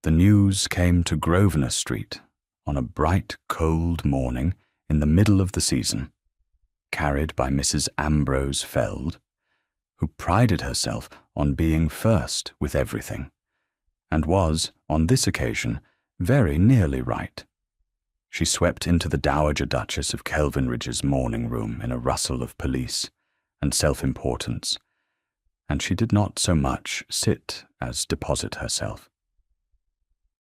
The news came to Grosvenor Street on a bright, cold morning in the middle of the season, carried by Mrs. Ambrose Feld, who prided herself on being first with everything, and was, on this occasion, very nearly right. She swept into the Dowager Duchess of Kelvinridge's morning room in a rustle of police and self-importance, and she did not so much sit as deposit herself.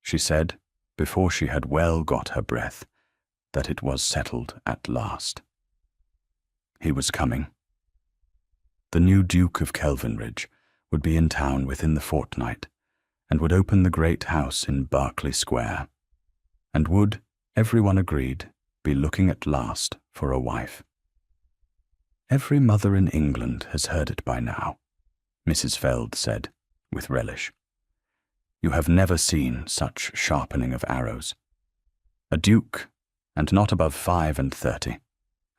She said, before she had well got her breath, that it was settled at last. He was coming. The new Duke of Kelvinridge would be in town within the fortnight, and would open the great house in Berkeley Square, and would, everyone agreed, be looking at last for a wife. Every mother in England has heard it by now, Mrs. Feld said, with relish. You have never seen such sharpening of arrows. A duke, and not above 35,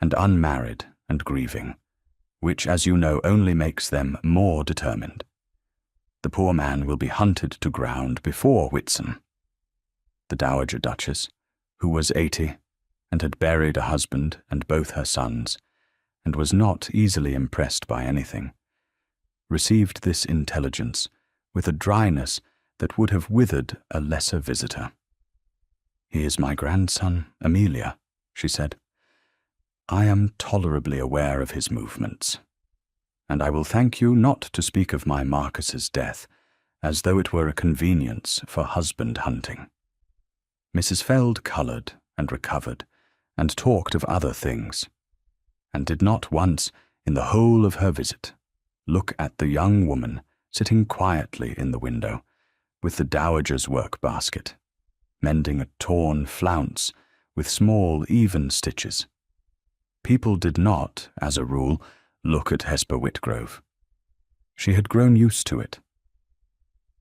and unmarried and grieving, which, as you know, only makes them more determined. The poor man will be hunted to ground before Whitsun. The Dowager Duchess, who was 80, and had buried a husband and both her sons, and was not easily impressed by anything, received this intelligence with a dryness that would have withered a lesser visitor. He is my grandson, Amelia, she said. I am tolerably aware of his movements, and I will thank you not to speak of my Marcus's death as though it were a convenience for husband hunting. Mrs. Feld coloured and recovered, and talked of other things, and did not once, in the whole of her visit, look at the young woman sitting quietly in the window, with the dowager's work-basket, mending a torn flounce with small, even stitches. People did not, as a rule, look at Hesper Whitgrove. She had grown used to it.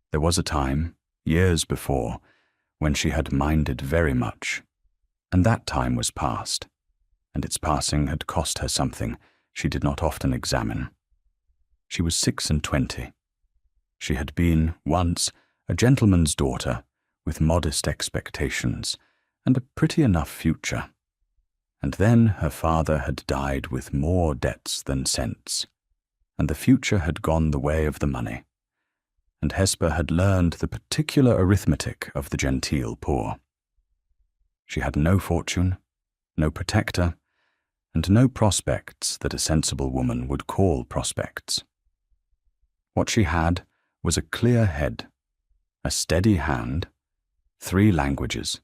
There was a time, years before, when she had minded very much, and that time was past, and its passing had cost her something she did not often examine. She was 26. She had been, once, a gentleman's daughter, with modest expectations, and a pretty enough future. And then her father had died with more debts than sense, and the future had gone the way of the money, and Hesper had learned the particular arithmetic of the genteel poor. She had no fortune, no protector, and no prospects that a sensible woman would call prospects. What she had was a clear head, a steady hand, 3 languages,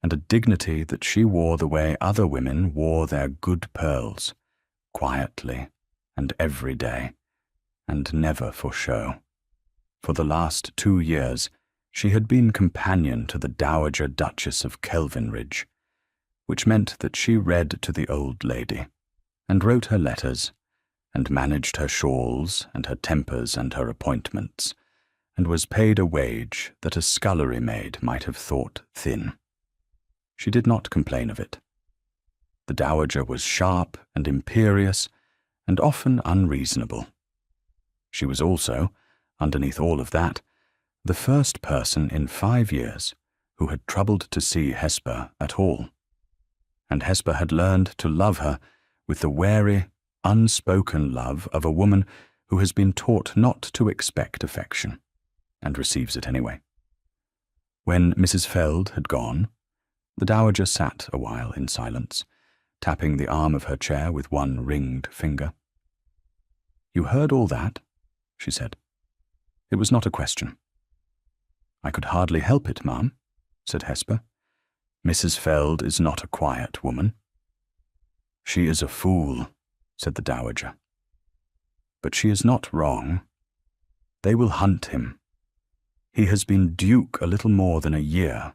and a dignity that she wore the way other women wore their good pearls, quietly and every day, and never for show. For the last 2 years she had been companion to the Dowager Duchess of Kelvinridge, which meant that she read to the old lady, and wrote her letters, and managed her shawls and her tempers and her appointments, and was paid a wage that a scullery maid might have thought thin. She did not complain of it. The dowager was sharp and imperious, and often unreasonable. She was also, underneath all of that, the first person in 5 years who had troubled to see Hesper at all, and Hesper had learned to love her with the wary, unspoken love of a woman who has been taught not to expect affection, and receives it anyway. When Mrs. Feld had gone, the dowager sat a while in silence, tapping the arm of her chair with one ringed finger. You heard all that? She said. It was not a question. I could hardly help it, ma'am, said Hesper. Mrs. Feld is not a quiet woman. She is a fool, said the dowager. But she is not wrong. They will hunt him. He has been duke a little more than a year,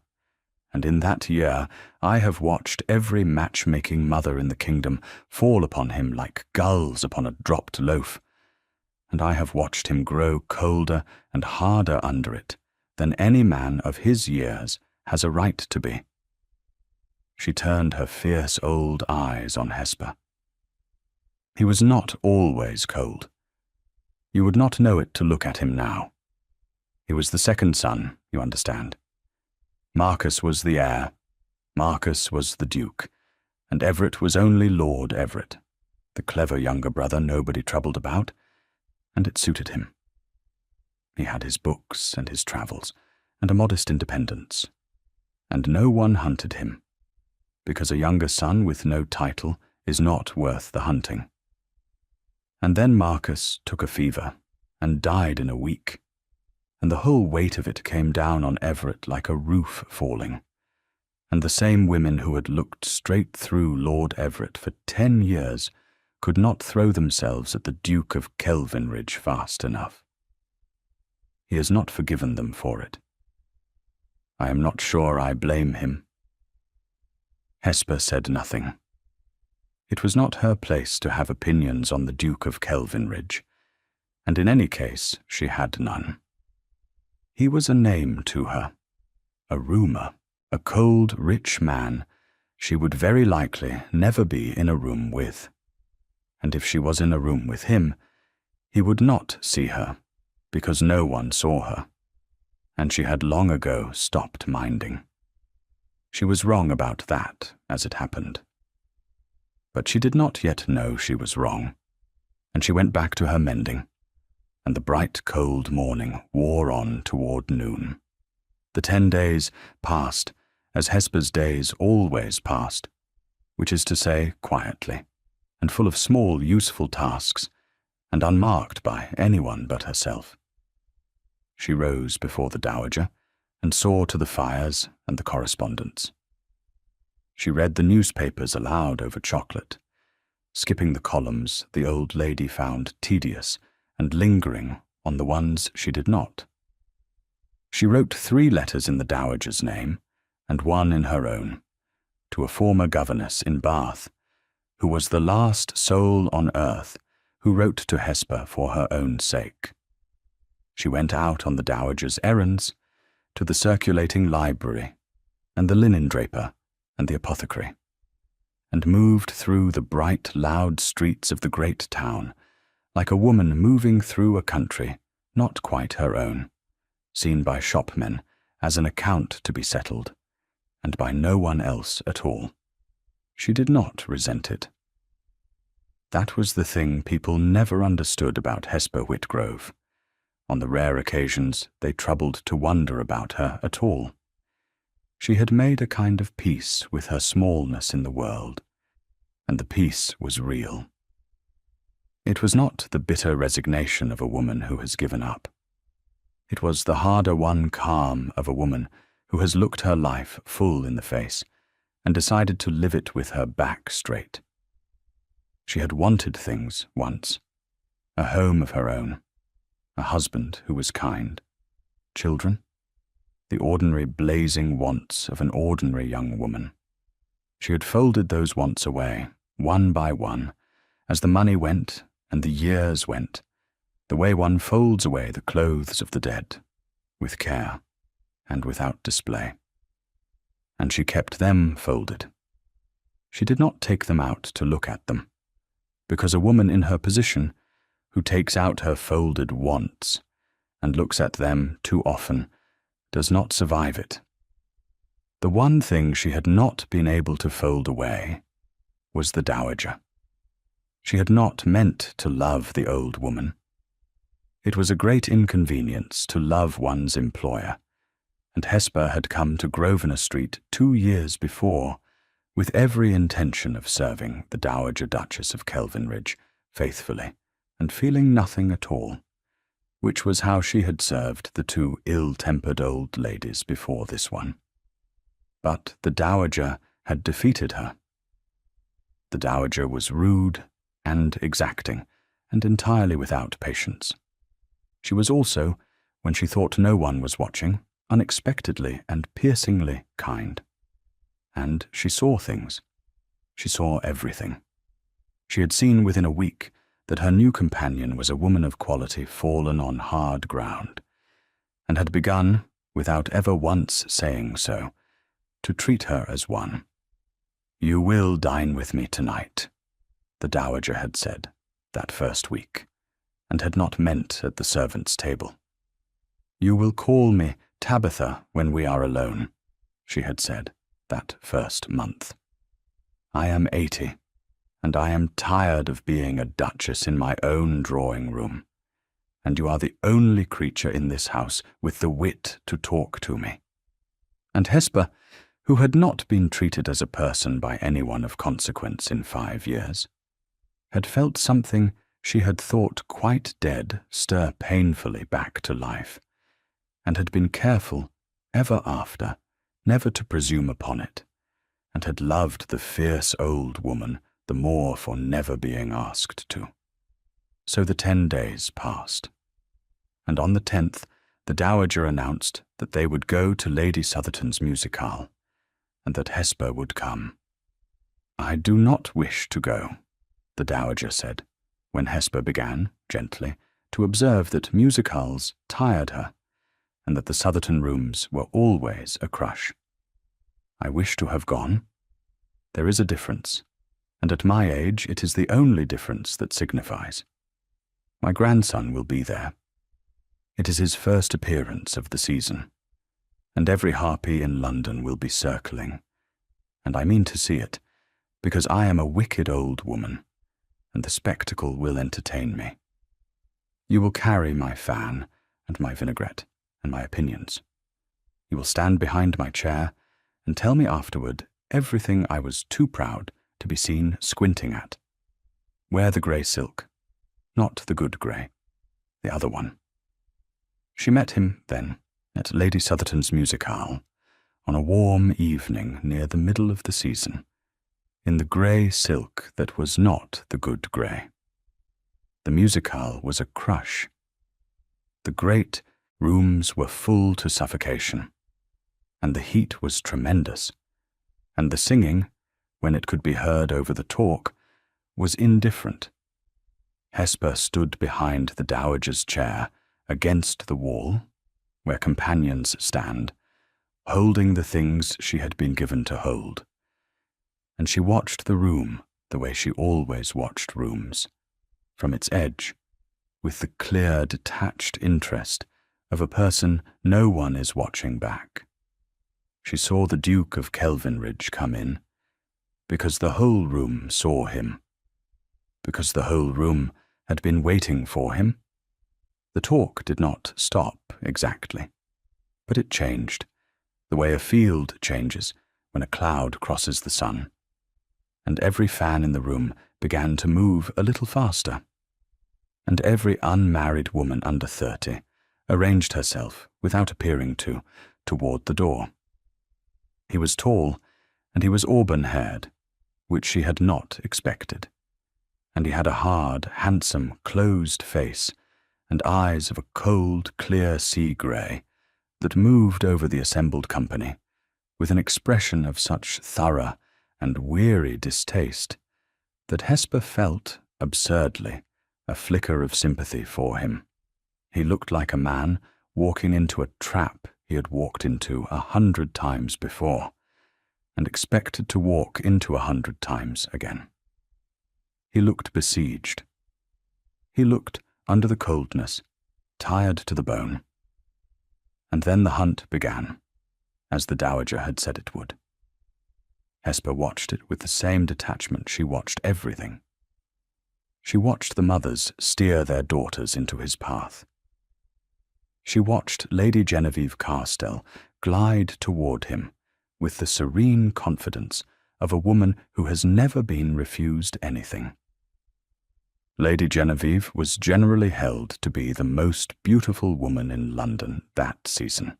and in that year I have watched every match-making mother in the kingdom fall upon him like gulls upon a dropped loaf, and I have watched him grow colder and harder under it than any man of his years has a right to be. She turned her fierce old eyes on Hesper. He was not always cold. You would not know it to look at him now. He was the second son, you understand, Marcus was the heir, Marcus was the Duke, and Everett was only Lord Everett, the clever younger brother nobody troubled about, and it suited him. He had his books and his travels, and a modest independence, and no one hunted him, because a younger son with no title is not worth the hunting. And then Marcus took a fever, and died in a week, and the whole weight of it came down on Everett like a roof falling, and the same women who had looked straight through Lord Everett for 10 years could not throw themselves at the Duke of Kelvinridge fast enough. He has not forgiven them for it. I am not sure I blame him. Hesper said nothing. It was not her place to have opinions on the Duke of Kelvinridge, and in any case she had none. He was a name to her, a rumour, a cold, rich man she would very likely never be in a room with. And if she was in a room with him, he would not see her, because no one saw her, and she had long ago stopped minding. She was wrong about that, as it happened. But she did not yet know she was wrong, and she went back to her mending, and the bright cold morning wore on toward noon. The 10 days passed as Hesper's days always passed, which is to say quietly, and full of small useful tasks, and unmarked by anyone but herself. She rose before the dowager, and saw to the fires and the correspondence. She read the newspapers aloud over chocolate, skipping the columns the old lady found tedious, and lingering on the ones she did not. She wrote 3 letters in the dowager's name, and 1 in her own, to a former governess in Bath, who was the last soul on earth who wrote to Hesper for her own sake. She went out on the dowager's errands, to the circulating library, and the linen draper, and the apothecary, and moved through the bright, loud streets of the great town, like a woman moving through a country not quite her own, seen by shopmen as an account to be settled, and by no one else at all. She did not resent it. That was the thing people never understood about Hesper Whitgrove. On the rare occasions they troubled to wonder about her at all. She had made a kind of peace with her smallness in the world, and the peace was real. It was not the bitter resignation of a woman who has given up. It was the harder-won calm of a woman who has looked her life full in the face and decided to live it with her back straight. She had wanted things once, a home of her own, a husband who was kind, children, the ordinary blazing wants of an ordinary young woman. She had folded those wants away, one by one, as the money went and the years went, the way one folds away the clothes of the dead, with care and without display. And she kept them folded. She did not take them out to look at them, because a woman in her position, who takes out her folded wants and looks at them too often, does not survive it. The one thing she had not been able to fold away was the dowager. She had not meant to love the old woman. It was a great inconvenience to love one's employer, and Hesper had come to Grosvenor Street 2 years before, with every intention of serving the Dowager Duchess of Kelvinridge faithfully, and feeling nothing at all, which was how she had served the 2 ill-tempered old ladies before this one. But the Dowager had defeated her. The Dowager was rude and exacting, and entirely without patience. She was also, when she thought no one was watching, unexpectedly and piercingly kind. And she saw things. She saw everything. She had seen within a week that her new companion was a woman of quality fallen on hard ground, and had begun, without ever once saying so, to treat her as one. "You will dine with me tonight," the Dowager had said that first week, and had not meant at the servants' table. "You will call me Tabitha when we are alone. she had said that first month. "I am 80, and I am tired of being a duchess in my own drawing room, and you are the only creature in this house with the wit to talk to me." And Hesper, who had not been treated as a person by anyone of consequence in 5 years, had felt something she had thought quite dead stir painfully back to life, and had been careful, ever after, never to presume upon it, and had loved the fierce old woman the more for never being asked to. So the 10 days passed, and on the 10th the Dowager announced that they would go to Lady Southerton's musicale, and that Hesper would come. "I do not wish to go," the Dowager said, when Hesper began, gently, to observe that musicales tired her, and that the Southerton rooms were always a crush. "I wish to have gone. There is a difference, and at my age it is the only difference that signifies. My grandson will be there. It is his first appearance of the season, and every harpy in London will be circling, and I mean to see it, because I am a wicked old woman, and the spectacle will entertain me. You will carry my fan and my vinaigrette and my opinions. You will stand behind my chair and tell me afterward everything I was too proud to be seen squinting at. Wear the grey silk, not the good grey, the other one." She met him, then, at Lady Southerton's musicale, on a warm evening near the middle of the season, in the grey silk that was not the good grey. The musicale was a crush. The great rooms were full to suffocation, and the heat was tremendous, and the singing, when it could be heard over the talk, was indifferent. Hesper stood behind the Dowager's chair against the wall, where companions stand, holding the things she had been given to hold, and she watched the room the way she always watched rooms, from its edge, with the clear, detached interest of a person no one is watching back. She saw the Duke of Kelvinridge come in, because the whole room saw him, because the whole room had been waiting for him. The talk did not stop exactly, but it changed, the way a field changes when a cloud crosses the sun, and every fan in the room began to move a little faster, and every unmarried woman under 30 arranged herself, without appearing to, toward the door. He was tall, and he was auburn-haired, which she had not expected, and he had a hard, handsome, closed face, and eyes of a cold, clear sea-grey that moved over the assembled company with an expression of such thorough and weary distaste that Hesper felt, absurdly, a flicker of sympathy for him. He looked like a man walking into a trap he had walked into 100 times before, and expected to walk into 100 times again. He looked besieged. He looked, under the coldness, tired to the bone. And then the hunt began, as the Dowager had said it would. Hesper watched it with the same detachment she watched everything. She watched the mothers steer their daughters into his path. She watched Lady Genevieve Carstell glide toward him with the serene confidence of a woman who has never been refused anything. Lady Genevieve was generally held to be the most beautiful woman in London that season,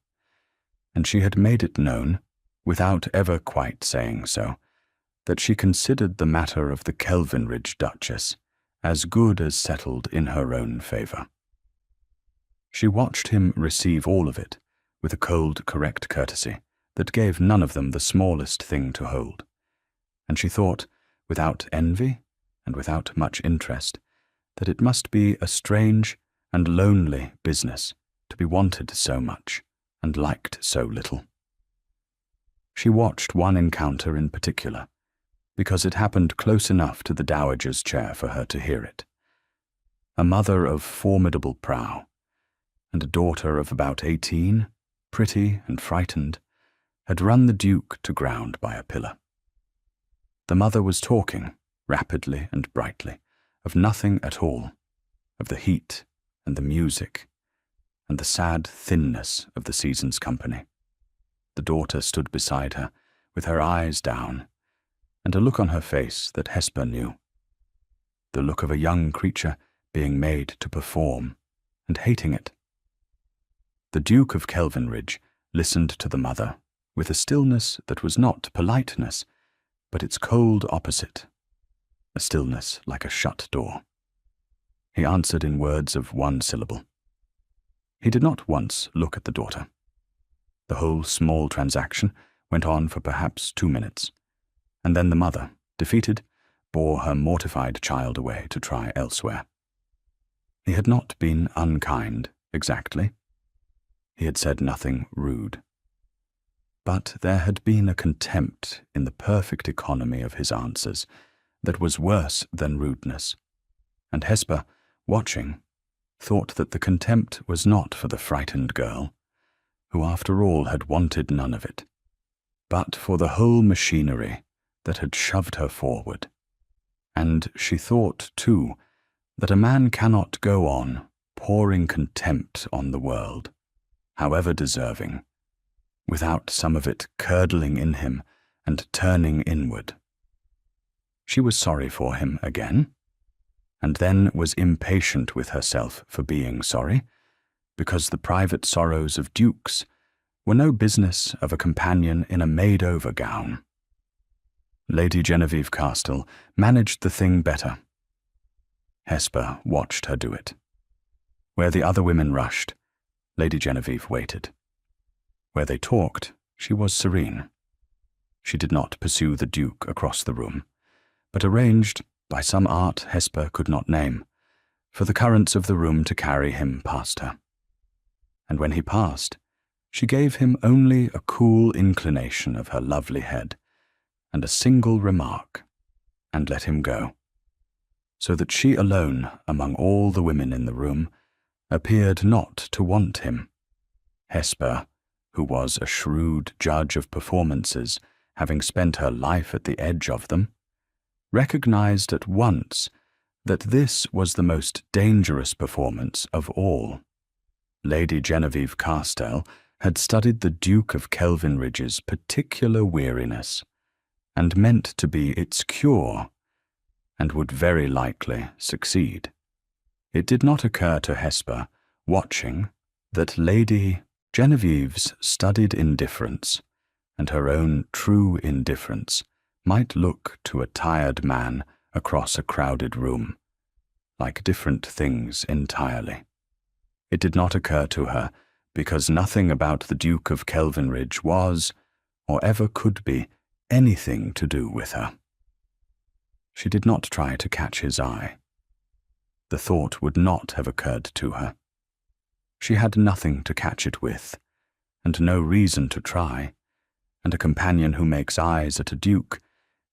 and she had made it known, without ever quite saying so, that she considered the matter of the Kelvinridge Duchess as good as settled in her own favour. She watched him receive all of it with a cold, correct courtesy that gave none of them the smallest thing to hold, and she thought, without envy and without much interest, that it must be a strange and lonely business to be wanted so much and liked so little. She watched one encounter in particular, because it happened close enough to the Dowager's chair for her to hear it. A mother of formidable brow, and a daughter of about 18, pretty and frightened, had run the Duke to ground by a pillar. The mother was talking, rapidly and brightly, of nothing at all, of the heat and the music, and the sad thinness of the season's company. The daughter stood beside her, with her eyes down, and a look on her face that Hesper knew. The look of a young creature being made to perform, and hating it. The Duke of Kelvinridge listened to the mother with a stillness that was not politeness, but its cold opposite, a stillness like a shut door. He answered in words of one syllable. He did not once look at the daughter. The whole small transaction went on for perhaps 2 minutes, and then the mother, defeated, bore her mortified child away to try elsewhere. He had not been unkind, exactly. He had said nothing rude. But there had been a contempt in the perfect economy of his answers that was worse than rudeness, and Hesper, watching, thought that the contempt was not for the frightened girl, who after all had wanted none of it, but for the whole machinery that had shoved her forward. And she thought, too, that a man cannot go on pouring contempt on the world, however deserving, without some of it curdling in him and turning inward. She was sorry for him again, and then was impatient with herself for being sorry, because the private sorrows of dukes were no business of a companion in a made-over gown. Lady Genevieve Castell managed the thing better. Hesper watched her do it. Where the other women rushed, Lady Genevieve waited. Where they talked, she was serene. She did not pursue the Duke across the room, but arranged, by some art Hesper could not name, for the currents of the room to carry him past her. And when he passed, she gave him only a cool inclination of her lovely head, and a single remark, and let him go, so that she alone, among all the women in the room, appeared not to want him. Hesper, who was a shrewd judge of performances, having spent her life at the edge of them, recognized at once that this was the most dangerous performance of all. Lady Genevieve Castell had studied the Duke of Kelvinridge's particular weariness, and meant to be its cure, and would very likely succeed. It did not occur to Hesper, watching, that Lady Genevieve's studied indifference, and her own true indifference, might look to a tired man across a crowded room like different things entirely. It did not occur to her because nothing about the Duke of Kelvinridge was, or ever could be, anything to do with her. She did not try to catch his eye. The thought would not have occurred to her. She had nothing to catch it with, and no reason to try, and a companion who makes eyes at a duke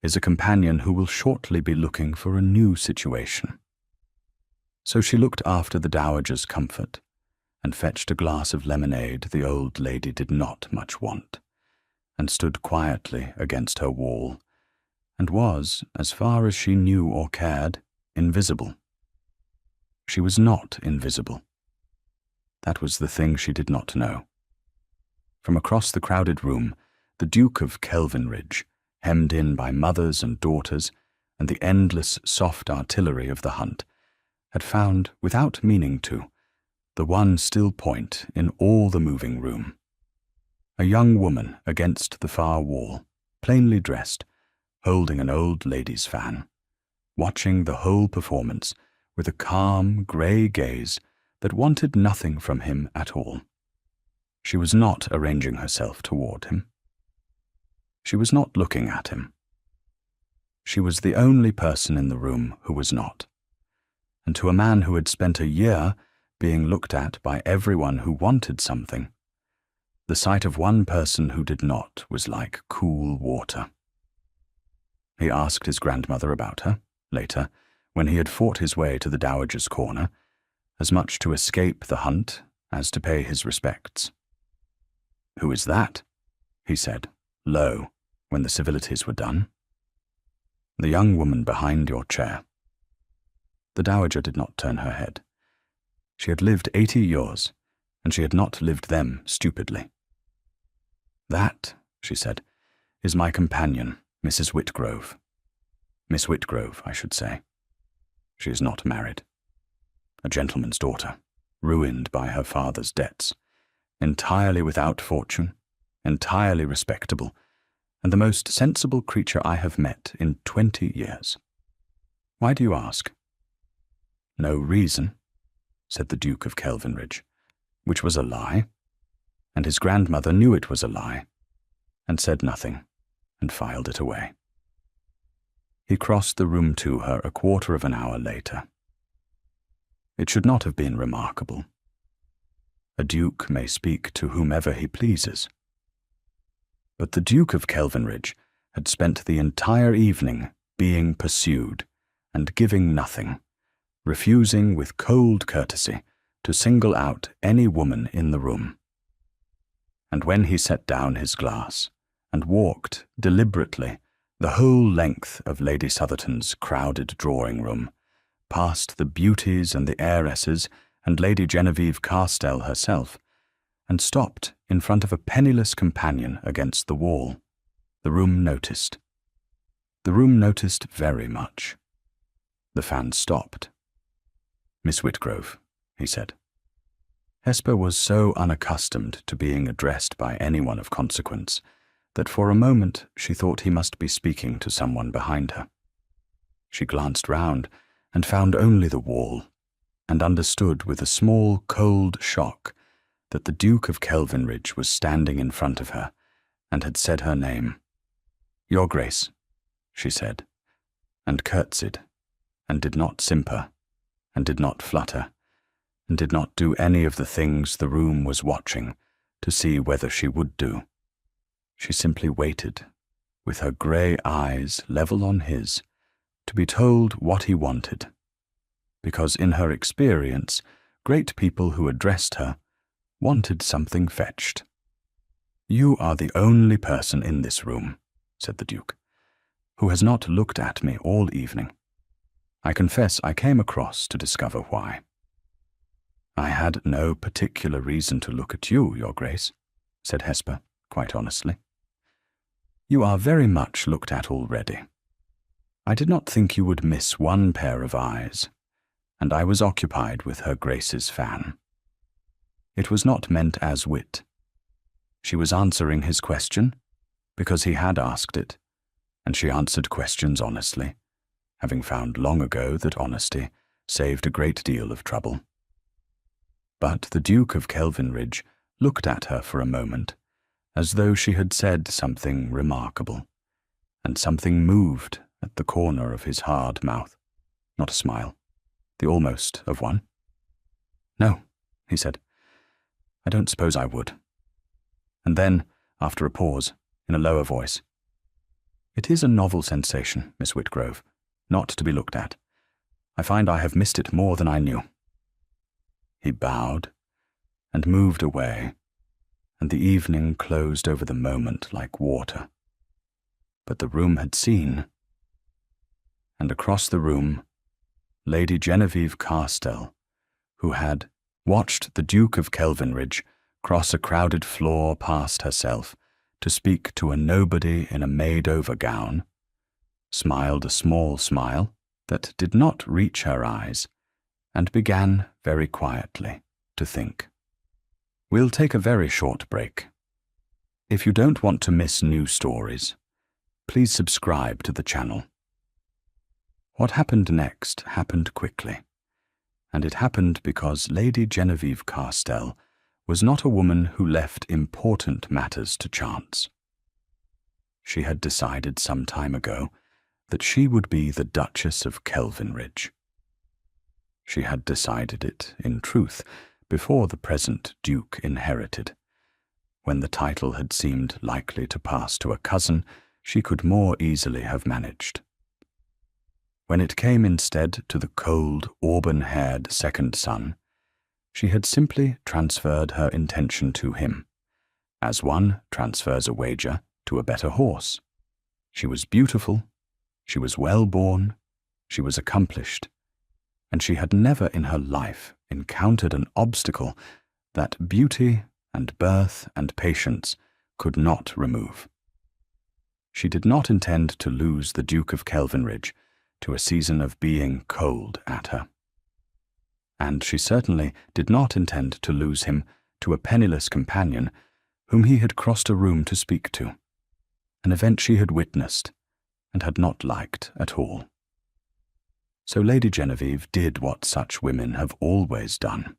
is a companion who will shortly be looking for a new situation. So she looked after the dowager's comfort, and fetched a glass of lemonade the old lady did not much want, and stood quietly against her wall, and was, as far as she knew or cared, invisible. She was not invisible. That was the thing she did not know. From across the crowded room, the Duke of Kelvinridge, hemmed in by mothers and daughters, and the endless soft artillery of the hunt, had found, without meaning to, the one still point in all the moving room. A young woman against the far wall, plainly dressed, holding an old lady's fan, watching the whole performance with a calm, grey gaze that wanted nothing from him at all. She was not arranging herself toward him. She was not looking at him. She was the only person in the room who was not. And to a man who had spent a year being looked at by everyone who wanted something, the sight of one person who did not was like cool water. He asked his grandmother about her, later, when he had fought his way to the dowager's corner, as much to escape the hunt as to pay his respects. "Who is that?" he said, low, when the civilities were done. "The young woman behind your chair." The dowager did not turn her head. She had lived 80 years, and she had not lived them stupidly. "That," she said, "is my companion, Mrs. Whitgrove. Miss Whitgrove, I should say. She is not married. A gentleman's daughter, ruined by her father's debts, entirely without fortune, entirely respectable, and the most sensible creature I have met in 20 years. Why do you ask?" "No reason," said the Duke of Kelvinridge, which was a lie, and his grandmother knew it was a lie, and said nothing, and filed it away. He crossed the room to her a quarter of an hour later. It should not have been remarkable. A duke may speak to whomever he pleases. But the Duke of Kelvinridge had spent the entire evening being pursued and giving nothing, refusing with cold courtesy to single out any woman in the room. And when he set down his glass and walked deliberately the whole length of Lady Southerton's crowded drawing-room, past the beauties and the heiresses and Lady Genevieve Carstell herself, and stopped in front of a penniless companion against the wall, the room noticed. The room noticed very much. The fan stopped. "Miss Whitgrove," he said. Hesper was so unaccustomed to being addressed by anyone of consequence that for a moment she thought he must be speaking to someone behind her. She glanced round and found only the wall, and understood with a small, cold shock that the Duke of Kelvinridge was standing in front of her and had said her name. "Your Grace," she said, and curtsied, and did not simper, and did not flutter, and did not do any of the things the room was watching to see whether she would do. She simply waited, with her grey eyes level on his, to be told what he wanted, because in her experience, great people who addressed her wanted something fetched. "You are the only person in this room," said the Duke, "who has not looked at me all evening. I confess I came across to discover why." "I had no particular reason to look at you, Your Grace," said Hesper, quite honestly. "You are very much looked at already. I did not think you would miss one pair of eyes, and I was occupied with her Grace's fan. It was not meant as wit. She was answering his question, because he had asked it, and she answered questions honestly, having found long ago that honesty saved a great deal of trouble. But the Duke of Kelvinridge looked at her for a moment, as though she had said something remarkable, and something moved at the corner of his hard mouth. Not a smile, the almost of one. "No," he said, "I don't suppose I would." And then, after a pause, in a lower voice, "It is a novel sensation, Miss Whitgrove, not to be looked at. I find I have missed it more than I knew." He bowed and moved away, and the evening closed over the moment like water. But the room had seen, and across the room, Lady Genevieve Carstell, who had watched the Duke of Kelvinridge cross a crowded floor past herself to speak to a nobody in a made-over gown, smiled a small smile that did not reach her eyes, and began very quietly to think. We'll take a very short break. If you don't want to miss new stories, please subscribe to the channel. What happened next happened quickly, and it happened because Lady Genevieve Carstell was not a woman who left important matters to chance. She had decided some time ago that she would be the Duchess of Kelvinridge. She had decided it, in truth, before the present Duke inherited. When the title had seemed likely to pass to a cousin, she could more easily have managed. When it came instead to the cold, auburn-haired second son, she had simply transferred her intention to him, as one transfers a wager to a better horse. She was beautiful, she was well-born, she was accomplished, and she had never in her life encountered an obstacle that beauty and birth and patience could not remove. She did not intend to lose the Duke of Kelvinridge to a season of being cold at her. And she certainly did not intend to lose him to a penniless companion whom he had crossed a room to speak to, an event she had witnessed and had not liked at all. So Lady Genevieve did what such women have always done.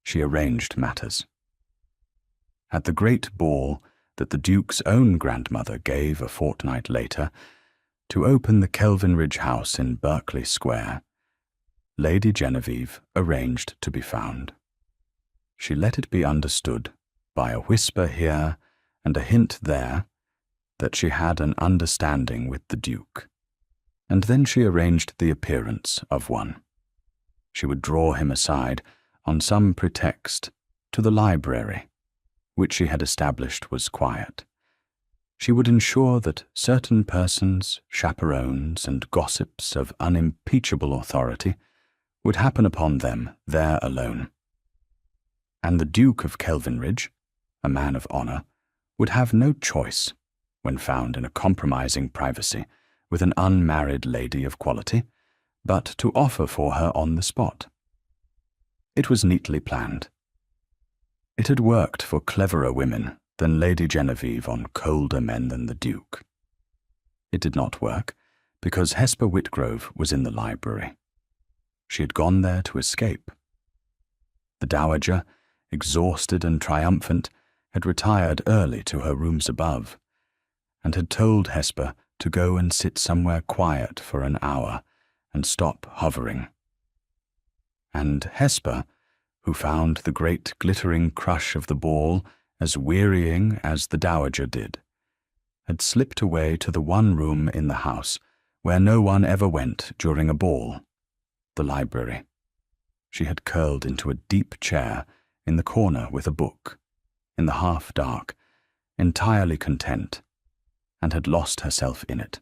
She arranged matters. At the great ball that the Duke's own grandmother gave a fortnight later, to open the Kelvinridge house in Berkeley Square, Lady Genevieve arranged to be found. She let it be understood, by a whisper here and a hint there, that she had an understanding with the Duke, and then she arranged the appearance of one. She would draw him aside, on some pretext, to the library, which she had established was quiet. She would ensure that certain persons, chaperones, and gossips of unimpeachable authority would happen upon them there alone. And the Duke of Kelvinridge, a man of honour, would have no choice, when found in a compromising privacy with an unmarried lady of quality, but to offer for her on the spot. It was neatly planned. It had worked for cleverer women than Lady Genevieve on colder men than the Duke. It did not work because Hesper Whitgrove was in the library. She had gone there to escape. The Dowager, exhausted and triumphant, had retired early to her rooms above, and had told Hesper to go and sit somewhere quiet for an hour and stop hovering. And Hesper, who found the great glittering crush of the ball as wearying as the Dowager did, had slipped away to the one room in the house where no one ever went during a ball, the library. She had curled into a deep chair in the corner with a book, in the half-dark, entirely content, and had lost herself in it,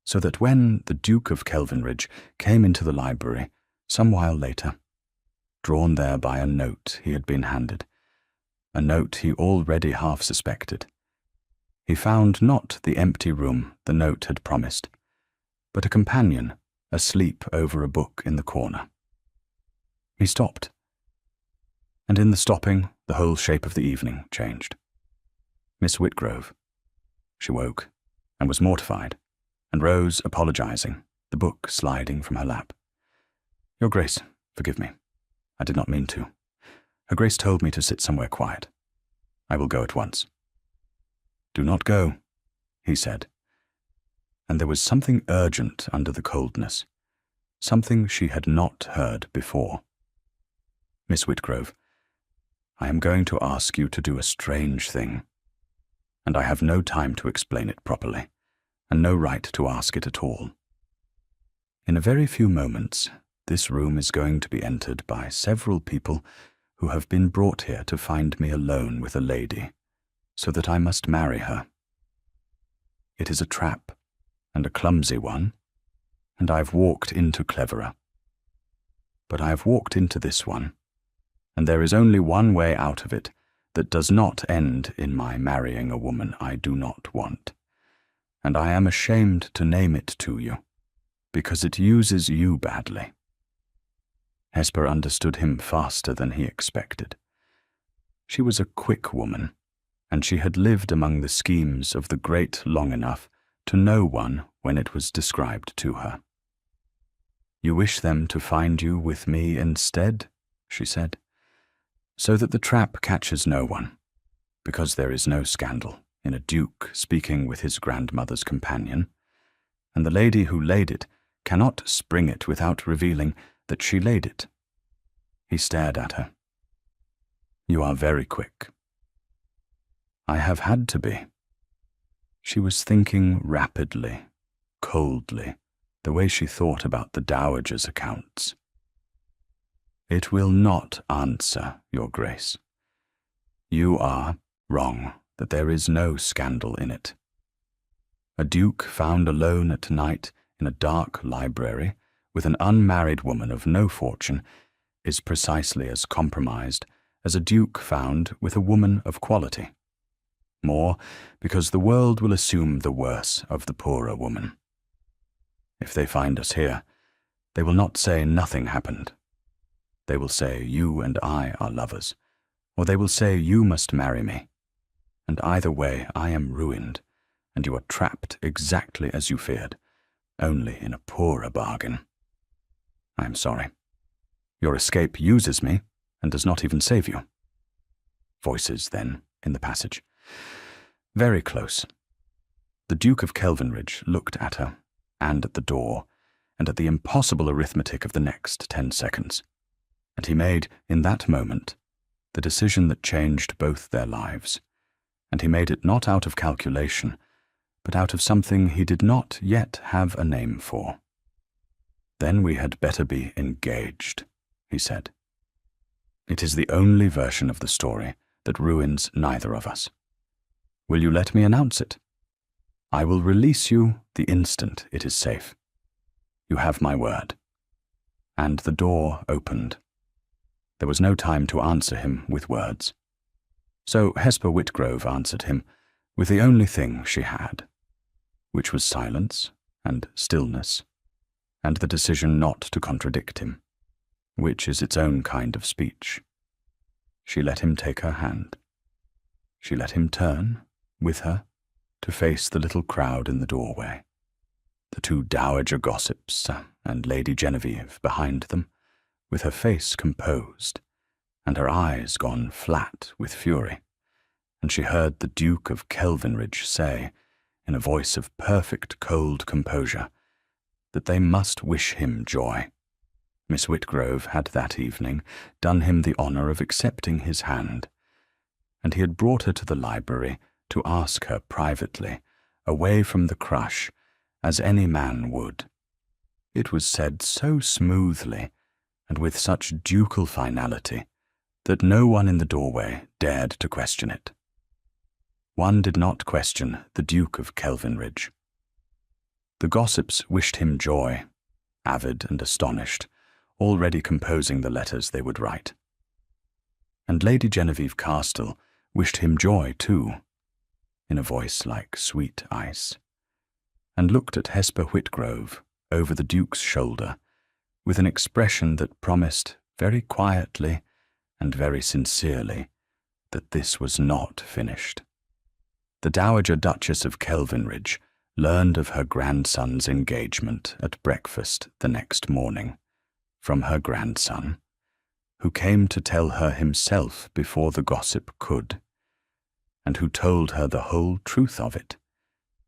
so that when the Duke of Kelvinridge came into the library some while later, drawn there by a note he had been handed, a note he already half suspected, he found not the empty room the note had promised, but a companion asleep over a book in the corner. He stopped, and in the stopping the whole shape of the evening changed. Miss Whitgrove. She woke, and was mortified, and rose apologizing, the book sliding from her lap. "Your Grace, forgive me. I did not mean to. Her Grace told me to sit somewhere quiet. I will go at once." "Do not go," he said. And there was something urgent under the coldness, something she had not heard before. "Miss Whitgrove, I am going to ask you to do a strange thing, and I have no time to explain it properly, and no right to ask it at all. In a very few moments, this room is going to be entered by several people who have been brought here to find me alone with a lady, so that I must marry her. It is a trap, and a clumsy one, and I have walked into cleverer. But I have walked into this one, and there is only one way out of it that does not end in my marrying a woman I do not want, and I am ashamed to name it to you, because it uses you badly." Hesper understood him faster than he expected. She was a quick woman, and she had lived among the schemes of the great long enough to know one when it was described to her. "You wish them to find you with me instead," she said, "so that the trap catches no one, because there is no scandal in a duke speaking with his grandmother's companion, and the lady who laid it cannot spring it without revealing that she laid it." He stared at her. "You are very quick." "I have had to be." She was thinking rapidly, coldly, the way she thought about the Dowager's accounts. "It will not answer, Your Grace. You are, wrong that there is no scandal in it. A duke found alone at night in a dark library with an unmarried woman of no fortune is precisely as compromised as a duke found with a woman of quality. More, because the world will assume the worse of the poorer woman. If they find us here, they will not say nothing happened. They will say you and I are lovers, or they will say you must marry me. And either way I am ruined, and you are trapped exactly as you feared, only in a poorer bargain. I am sorry. Your escape uses me and does not even save you. Voices then in the passage. Very close. The Duke of Kelvinridge looked at her, and at the door, and at the impossible arithmetic of the next 10 seconds. And he made, in that moment, the decision that changed both their lives. And he made it not out of calculation, but out of something he did not yet have a name for. Then we had better be engaged, he said. It is the only version of the story that ruins neither of us. Will you let me announce it? I will release you the instant it is safe. You have my word. And the door opened. There was no time to answer him with words. So Hesper Whitgrove answered him with the only thing she had, which was silence and stillness, and the decision not to contradict him, which is its own kind of speech. She let him take her hand. She let him turn, with her, to face the little crowd in the doorway, the two dowager gossips and Lady Genevieve behind them, with her face composed, and her eyes gone flat with fury, and she heard the Duke of Kelvinridge say, in a voice of perfect cold composure, that they must wish him joy. Miss Whitgrove had that evening done him the honour of accepting his hand, and he had brought her to the library to ask her privately, away from the crush, as any man would. It was said so smoothly, and with such ducal finality, that no one in the doorway dared to question it. One did not question the Duke of Kelvinridge. The gossips wished him joy, avid and astonished, already composing the letters they would write. And Lady Genevieve Castle wished him joy too, in a voice like sweet ice, and looked at Hesper Whitgrove over the Duke's shoulder with an expression that promised very quietly and very sincerely that this was not finished. The Dowager Duchess of Kelvinridge learned of her grandson's engagement at breakfast the next morning from her grandson, who came to tell her himself before the gossip could, and who told her the whole truth of it,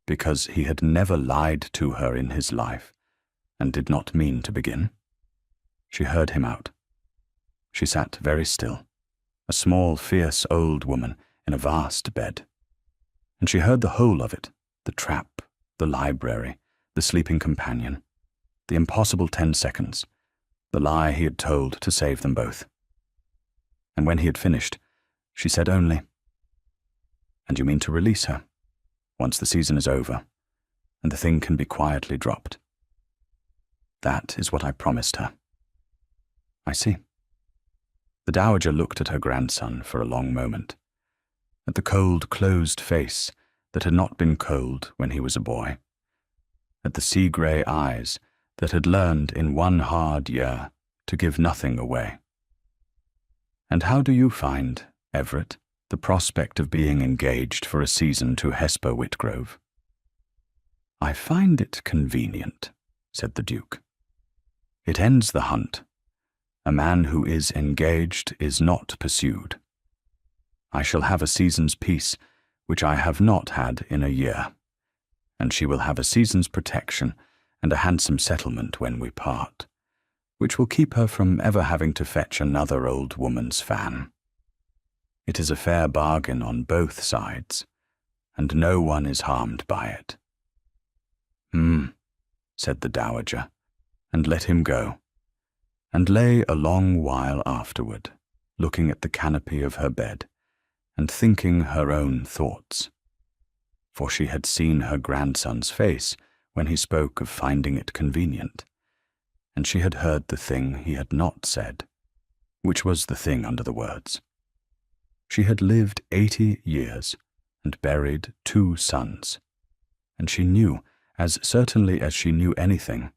because he had never lied to her in his life, and did not mean to begin. She heard him out. She sat very still, a small, fierce old woman in a vast bed, and she heard the whole of it, the trap, the library, the sleeping companion, the impossible 10 seconds, the lie he had told to save them both. And when he had finished, she said only, "And you mean to release her, once the season is over, and the thing can be quietly dropped?" "That is what I promised her." "I see." The dowager looked at her grandson for a long moment, at the cold, closed face that had not been cold when he was a boy, at the sea-grey eyes that had learned in one hard year to give nothing away. "And how do you find, Everett, the prospect of being engaged for a season to Hesper Whitgrove?" "I find it convenient," said the Duke. "It ends the hunt. A man who is engaged is not pursued. I shall have a season's peace, which I have not had in a year, and she will have a season's protection and a handsome settlement when we part, which will keep her from ever having to fetch another old woman's fan. It is a fair bargain on both sides, and no one is harmed by it." Said the dowager, and let him go, and lay a long while afterward, looking at the canopy of her bed, and thinking her own thoughts. For she had seen her grandson's face when he spoke of finding it convenient, and she had heard the thing he had not said, which was the thing under the words. She had lived 80 years and buried 2 sons, and she knew, as certainly as she knew anything,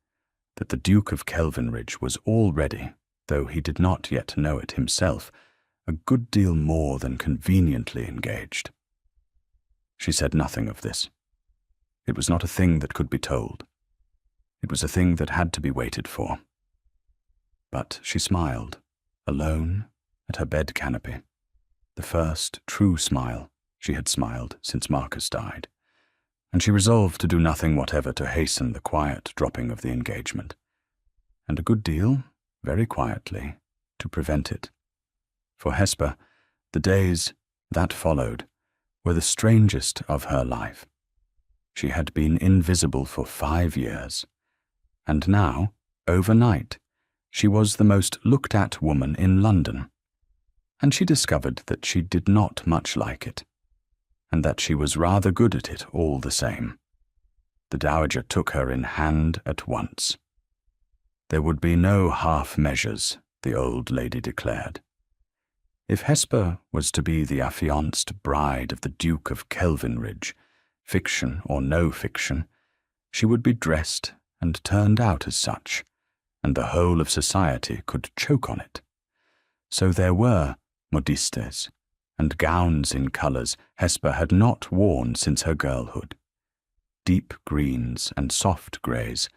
that the Duke of Kelvinridge was already, though he did not yet know it himself, a good deal more than conveniently engaged. She said nothing of this. It was not a thing that could be told. It was a thing that had to be waited for. But she smiled, alone, at her bed canopy, the first true smile she had smiled since Marcus died, and she resolved to do nothing whatever to hasten the quiet dropping of the engagement, and a good deal, very quietly, to prevent it. For Hesper, the days that followed were the strangest of her life. She had been invisible for 5 years, and now, overnight, she was the most looked-at woman in London, and she discovered that she did not much like it, and that she was rather good at it all the same. The dowager took her in hand at once. There would be no half measures, the old lady declared. If Hesper was to be the affianced bride of the Duke of Kelvinridge, fiction or no fiction, she would be dressed and turned out as such, and the whole of society could choke on it. So there were modistes, and gowns in colours Hesper had not worn since her girlhood, deep greens and soft greys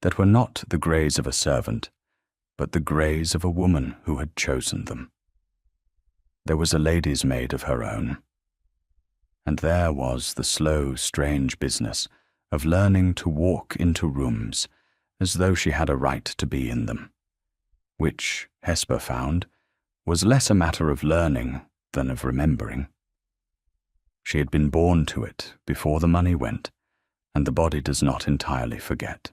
that were not the greys of a servant, but the greys of a woman who had chosen them. There was a lady's maid of her own, and there was the slow, strange business of learning to walk into rooms as though she had a right to be in them, which, Hesper found, was less a matter of learning than of remembering. She had been born to it before the money went, and the body does not entirely forget.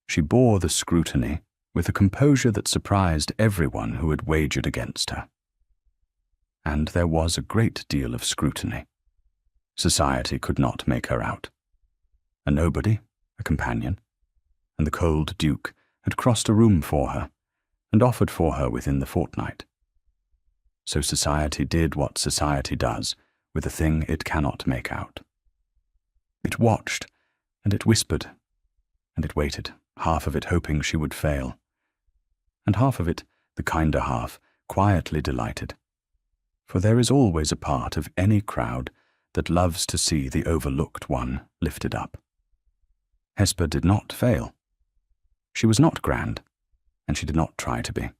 She bore the scrutiny with a composure that surprised everyone who had wagered against her. And there was a great deal of scrutiny. Society could not make her out. A nobody, a companion, and the cold Duke had crossed a room for her, and offered for her within the fortnight. So society did what society does with a thing it cannot make out. It watched, and it whispered, and it waited, half of it hoping she would fail, and half of it, the kinder half, quietly delighted. For there is always a part of any crowd that loves to see the overlooked one lifted up. Hesper did not fail. She was not grand, and she did not try to be.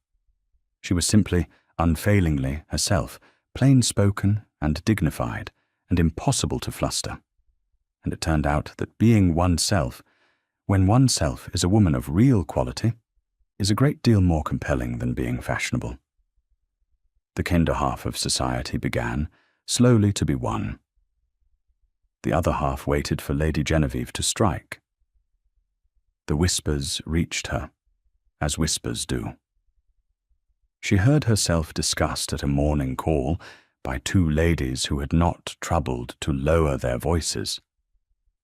She was simply, unfailingly herself, plain-spoken and dignified, and impossible to fluster. And it turned out that being oneself, when oneself is a woman of real quality, is a great deal more compelling than being fashionable. The kinder half of society began, slowly to be won. The other half waited for Lady Genevieve to strike. The whispers reached her, as whispers do. She heard herself discussed at a morning call by 2 ladies who had not troubled to lower their voices,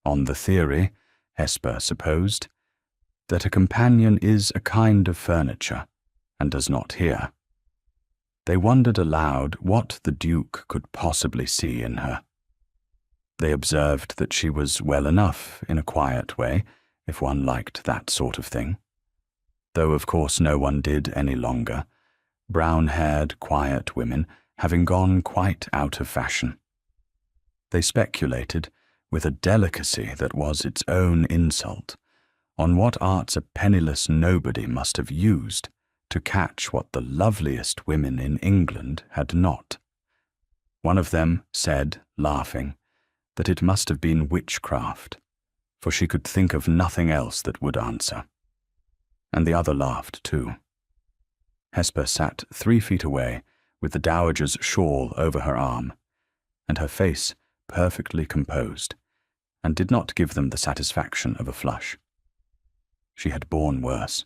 on the theory, Hesper supposed, that a companion is a kind of furniture, and does not hear. They wondered aloud what the Duke could possibly see in her. They observed that she was well enough in a quiet way, if one liked that sort of thing, though of course no one did any longer, brown-haired, quiet women having gone quite out of fashion. They speculated, with a delicacy that was its own insult, on what arts a penniless nobody must have used to catch what the loveliest women in England had not. One of them said, laughing, that it must have been witchcraft, for she could think of nothing else that would answer. And the other laughed too. Hesper sat 3 feet away, with the dowager's shawl over her arm, and her face perfectly composed, and did not give them the satisfaction of a flush. She had borne worse.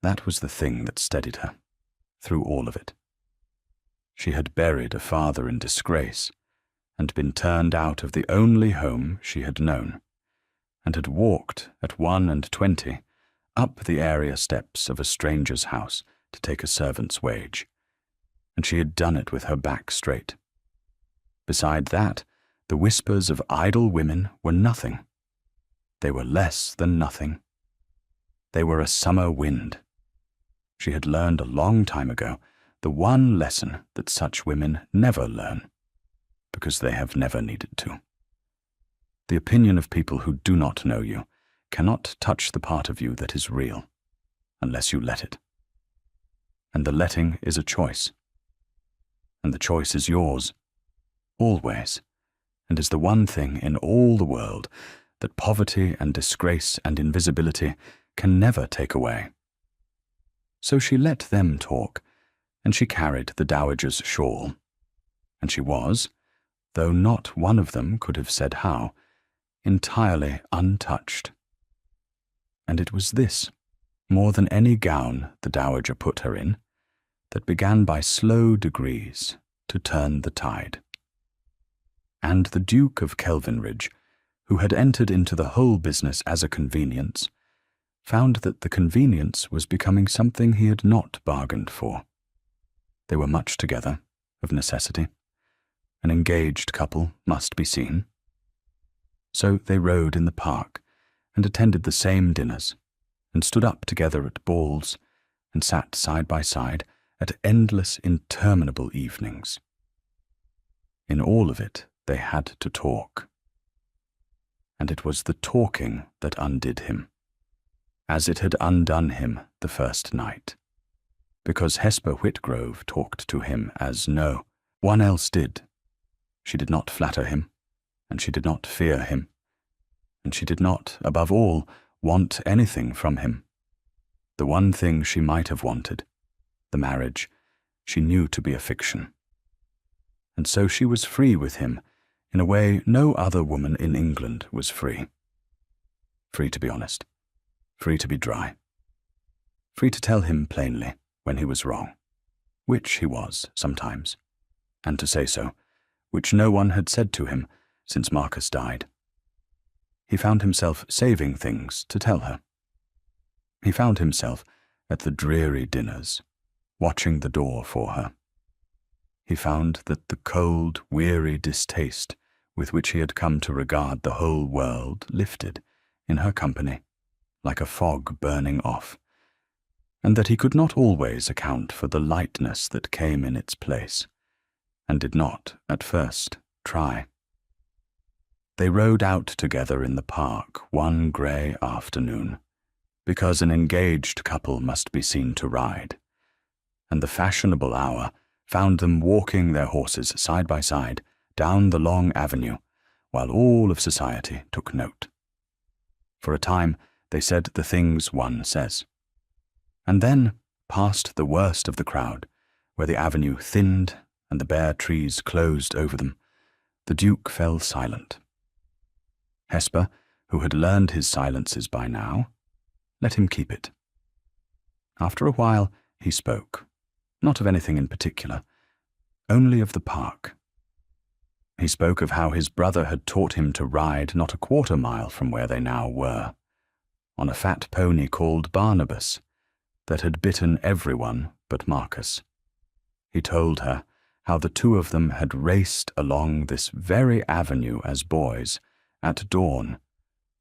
That was the thing that steadied her, through all of it. She had buried a father in disgrace, and been turned out of the only home she had known, and had walked at 21 up the area steps of a stranger's house to take a servant's wage, and she had done it with her back straight. Beside that, the whispers of idle women were nothing. They were less than nothing. They were a summer wind. She had learned a long time ago the one lesson that such women never learn, because they have never needed to. The opinion of people who do not know you cannot touch the part of you that is real, unless you let it. And the letting is a choice. And the choice is yours, always, and is the one thing in all the world that poverty and disgrace and invisibility can never take away. So she let them talk, and she carried the dowager's shawl, and she was, though not one of them could have said how, entirely untouched. And it was this, more than any gown the dowager put her in, that began by slow degrees to turn the tide. And the Duke of Kelvinridge, who had entered into the whole business as a convenience, found that the convenience was becoming something he had not bargained for. They were much together, of necessity. An engaged couple must be seen. So they rode in the park, and attended the same dinners, and stood up together at balls, and sat side by side at endless, interminable evenings. In all of it they had to talk. And it was the talking that undid him, as it had undone him the first night, because Hesper Whitgrove talked to him as no one else did. She did not flatter him, and she did not fear him, and she did not, above all, want anything from him. The one thing she might have wanted, the marriage, she knew to be a fiction. And so she was free with him in a way no other woman in England was free. Free to be honest, free to be dry, free to tell him plainly when he was wrong, which he was sometimes, and to say so, which no one had said to him since Marcus died. He found himself saving things to tell her. He found himself at the dreary dinners, watching the door for her. He found that the cold, weary distaste with which he had come to regard the whole world lifted, in her company, like a fog burning off, and that he could not always account for the lightness that came in its place, and did not, at first, try. They rode out together in the park one grey afternoon, because an engaged couple must be seen to ride, and the fashionable hour found them walking their horses side by side down the long avenue, while all of society took note. For a time they said the things one says. And then, past the worst of the crowd, where the avenue thinned and the bare trees closed over them, the Duke fell silent. Hesper, who had learned his silences by now, let him keep it. After a while he spoke, not of anything in particular, only of the park. He spoke of how his brother had taught him to ride not a quarter mile from where they now were, on a fat pony called Barnabas, that had bitten everyone but Marcus. He told her how the two of them had raced along this very avenue as boys at dawn,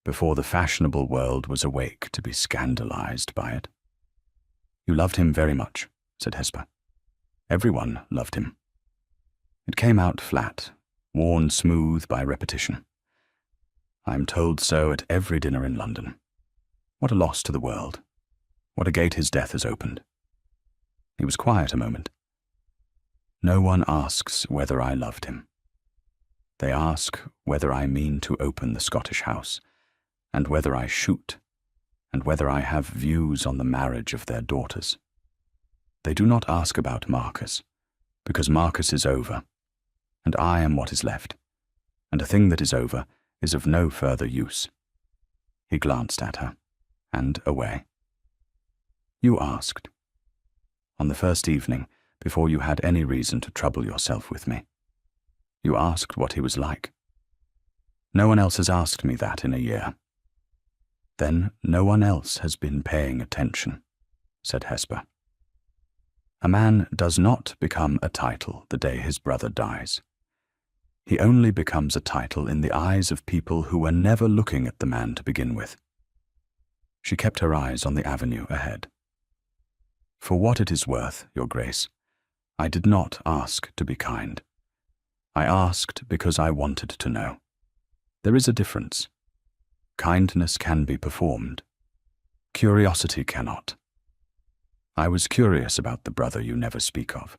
before the fashionable world was awake to be scandalized by it. "You loved him very much," said Hesper. "Everyone loved him." It came out flat, worn smooth by repetition. "I am told so at every dinner in London. What a loss to the world. What a gate his death has opened." He was quiet a moment. "No one asks whether I loved him. They ask whether I mean to open the Scottish house, and whether I shoot, and whether I have views on the marriage of their daughters. They do not ask about Marcus, because Marcus is over, and I am what is left, and a thing that is over is of no further use." He glanced at her, and away. "You asked. On the first evening, before you had any reason to trouble yourself with me. You asked what he was like. No one else has asked me that in a year." "Then no one else has been paying attention," said Hesper. "A man does not become a title the day his brother dies. He only becomes a title in the eyes of people who were never looking at the man to begin with." She kept her eyes on the avenue ahead. "For what it is worth, Your Grace, I did not ask to be kind. I asked because I wanted to know. There is a difference. Kindness can be performed. Curiosity cannot. I was curious about the brother you never speak of,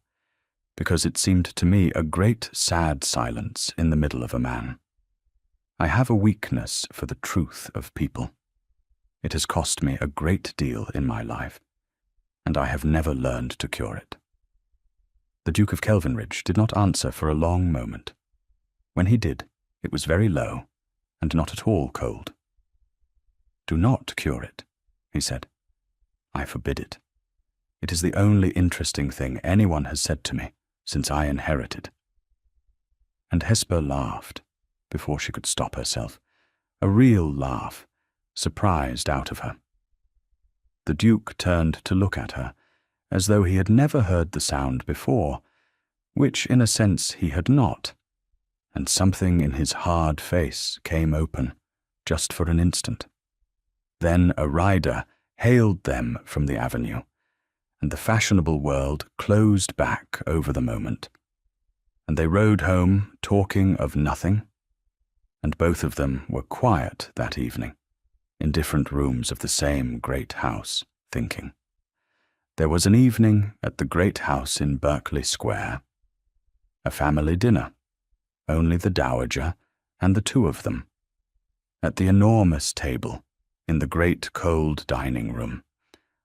because it seemed to me a great sad silence in the middle of a man. I have a weakness for the truth of people. It has cost me a great deal in my life, and I have never learned to cure it." The Duke of Kelvinridge did not answer for a long moment. When he did, it was very low, and not at all cold. "Do not cure it," he said. "I forbid it. It is the only interesting thing anyone has said to me since I inherited." And Hesper laughed before she could stop herself, a real laugh, surprised out of her. The Duke turned to look at her, as though he had never heard the sound before, which in a sense he had not, and something in his hard face came open, just for an instant. Then a rider hailed them from the avenue, and the fashionable world closed back over the moment, and they rode home talking of nothing, and both of them were quiet that evening, in different rooms of the same great house, thinking. There was an evening at the great house in Berkeley Square, a family dinner, only the dowager and the two of them, at the enormous table in the great cold dining room,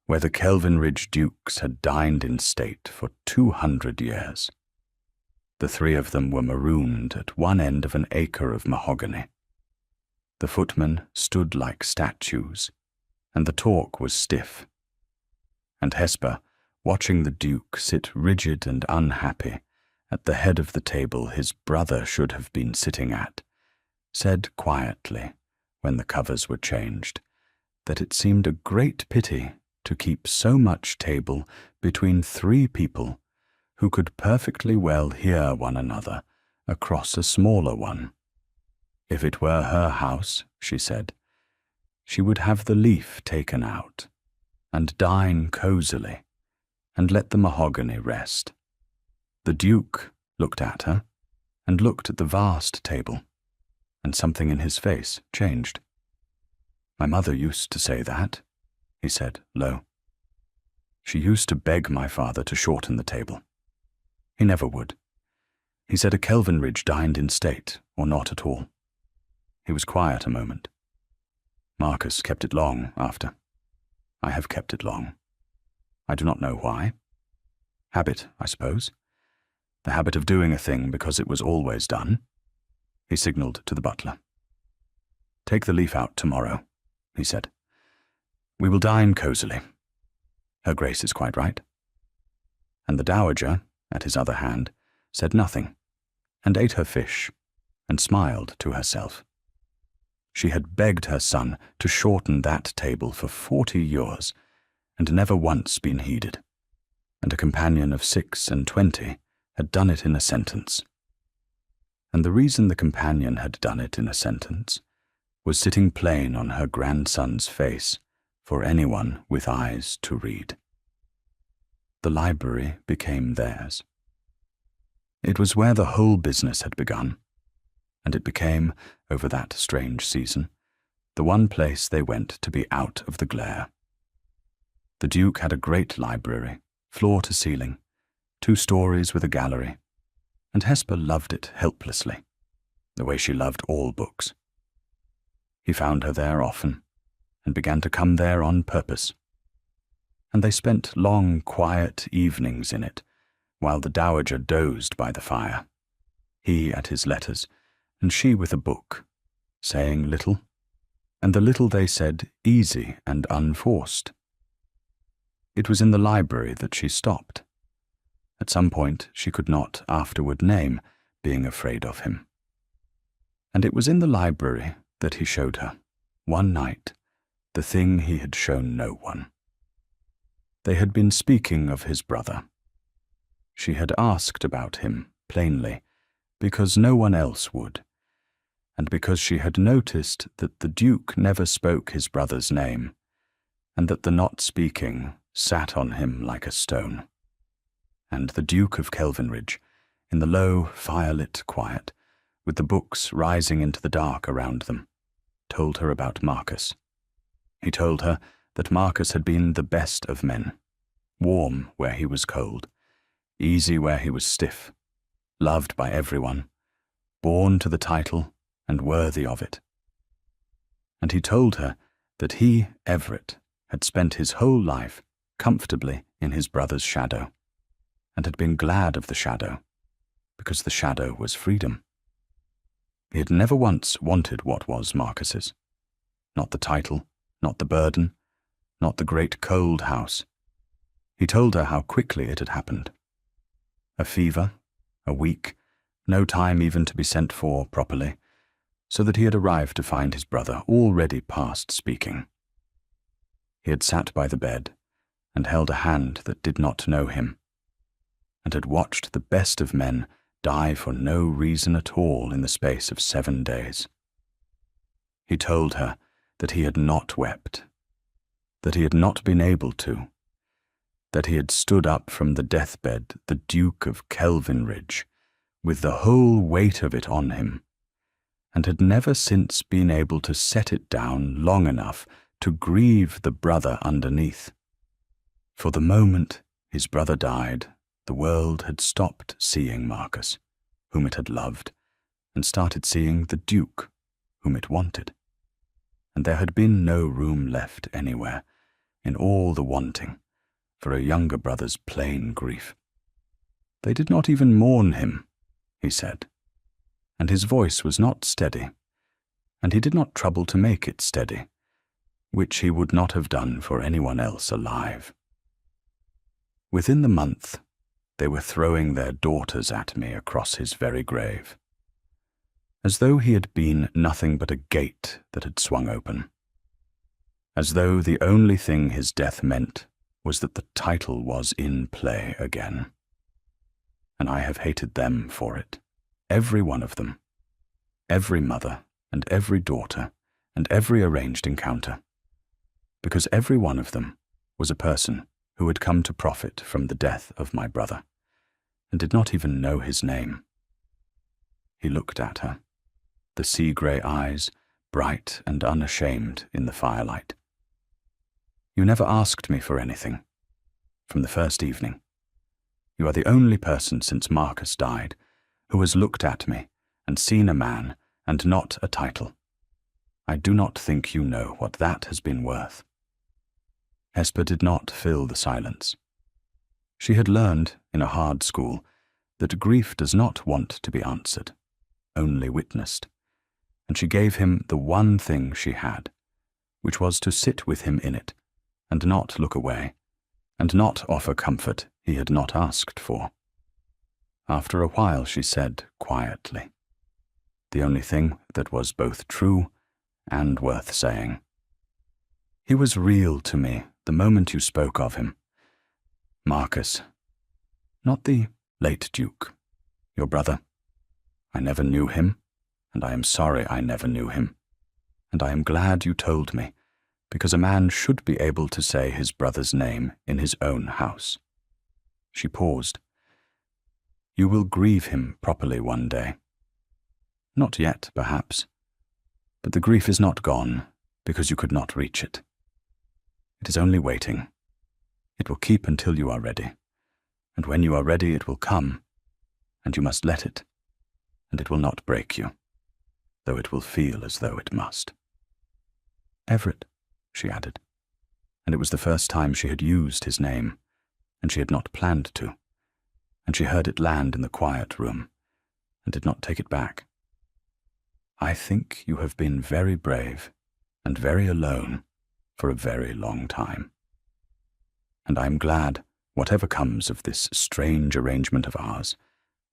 where the Kelvinridge dukes had dined in state for 200 years. The three of them were marooned at one end of an acre of mahogany. The footmen stood like statues, and the talk was stiff. And Hesper, watching the Duke sit rigid and unhappy at the head of the table his brother should have been sitting at, said quietly, when the covers were changed, that it seemed a great pity to keep so much table between three people who could perfectly well hear one another across a smaller one. If it were her house, she said, she would have the leaf taken out, and dine cosily, and let the mahogany rest. The Duke looked at her, and looked at the vast table, and something in his face changed. "My mother used to say that," he said low. "She used to beg my father to shorten the table. He never would. He said a Kelvinridge dined in state, or not at all." He was quiet a moment. "Marcus kept it long after. I have kept it long. I do not know why. Habit, I suppose. The habit of doing a thing because it was always done." He signalled to the butler. "Take the leaf out tomorrow," he said. "We will dine cosily. Her Grace is quite right." And the dowager, at his other hand, said nothing, and ate her fish, and smiled to herself. She had begged her son to shorten that table for 40 years, and never once been heeded, and a companion of 26 had done it in a sentence. And the reason the companion had done it in a sentence was sitting plain on her grandson's face for anyone with eyes to read. The library became theirs. It was where the whole business had begun, and it became, over that strange season, the one place they went to be out of the glare. The Duke had a great library, floor to ceiling, 2 stories with a gallery, and Hesper loved it helplessly, the way she loved all books. He found her there often, and began to come there on purpose. And they spent long, quiet evenings in it, while the dowager dozed by the fire, he at his letters, and she with a book, saying little, and the little they said easy and unforced. It was in the library that she stopped, At some point she could not afterward name being afraid of him. And it was in the library that he showed her, one night, the thing he had shown no one. They had been speaking of his brother. She had asked about him, plainly, because no one else would, and because she had noticed that the Duke never spoke his brother's name, and that the not speaking sat on him like a stone. And the Duke of Kelvinridge, in the low, firelit quiet, with the books rising into the dark around them, told her about Marcus. He told her that Marcus had been the best of men, warm where he was cold, easy where he was stiff, loved by everyone, born to the title and worthy of it. And he told her that he, Everett, had spent his whole life comfortably in his brother's shadow, and had been glad of the shadow, because the shadow was freedom. He had never once wanted what was Marcus's, not the title, not the burden, not the great cold house. He told her how quickly it had happened. A fever, a week, no time even to be sent for properly, so that he had arrived to find his brother already past speaking. He had sat by the bed and held a hand that did not know him, and had watched the best of men die for no reason at all in the space of 7 days. He told her that he had not wept, that he had not been able to, that he had stood up from the deathbed, the Duke of Kelvinridge, with the whole weight of it on him, and had never since been able to set it down long enough to grieve the brother underneath. For the moment his brother died, the world had stopped seeing Marcus, whom it had loved, and started seeing the Duke, whom it wanted. And there had been no room left anywhere, in all the wanting, for a younger brother's plain grief. They did not even mourn him, he said, and his voice was not steady, and he did not trouble to make it steady, which he would not have done for anyone else alive. Within the month, they were throwing their daughters at me across his very grave, as though he had been nothing but a gate that had swung open, as though the only thing his death meant was that the title was in play again. And I have hated them for it, every one of them, every mother and every daughter and every arranged encounter, because every one of them was a person who had come to profit from the death of my brother, and did not even know his name. He looked at her, the sea-grey eyes bright and unashamed in the firelight. You never asked me for anything, from the first evening. You are the only person since Marcus died who has looked at me and seen a man and not a title. I do not think you know what that has been worth. Hesper did not fill the silence. She had learned, in a hard school, that grief does not want to be answered, only witnessed, and she gave him the one thing she had, which was to sit with him in it, and not look away, and not offer comfort he had not asked for. After a while she said quietly, the only thing that was both true and worth saying. He was real to me the moment you spoke of him. Marcus, not the late Duke, your brother. I never knew him, and I am sorry I never knew him, and I am glad you told me, because a man should be able to say his brother's name in his own house. She paused. You will grieve him properly one day. Not yet, perhaps, but the grief is not gone because you could not reach it. It is only waiting. It will keep until you are ready, and when you are ready it will come, and you must let it, and it will not break you, though it will feel as though it must. Everett, she added, and it was the first time she had used his name, and she had not planned to, and she heard it land in the quiet room, and did not take it back. I think you have been very brave and very alone for a very long time. And I am glad, whatever comes of this strange arrangement of ours,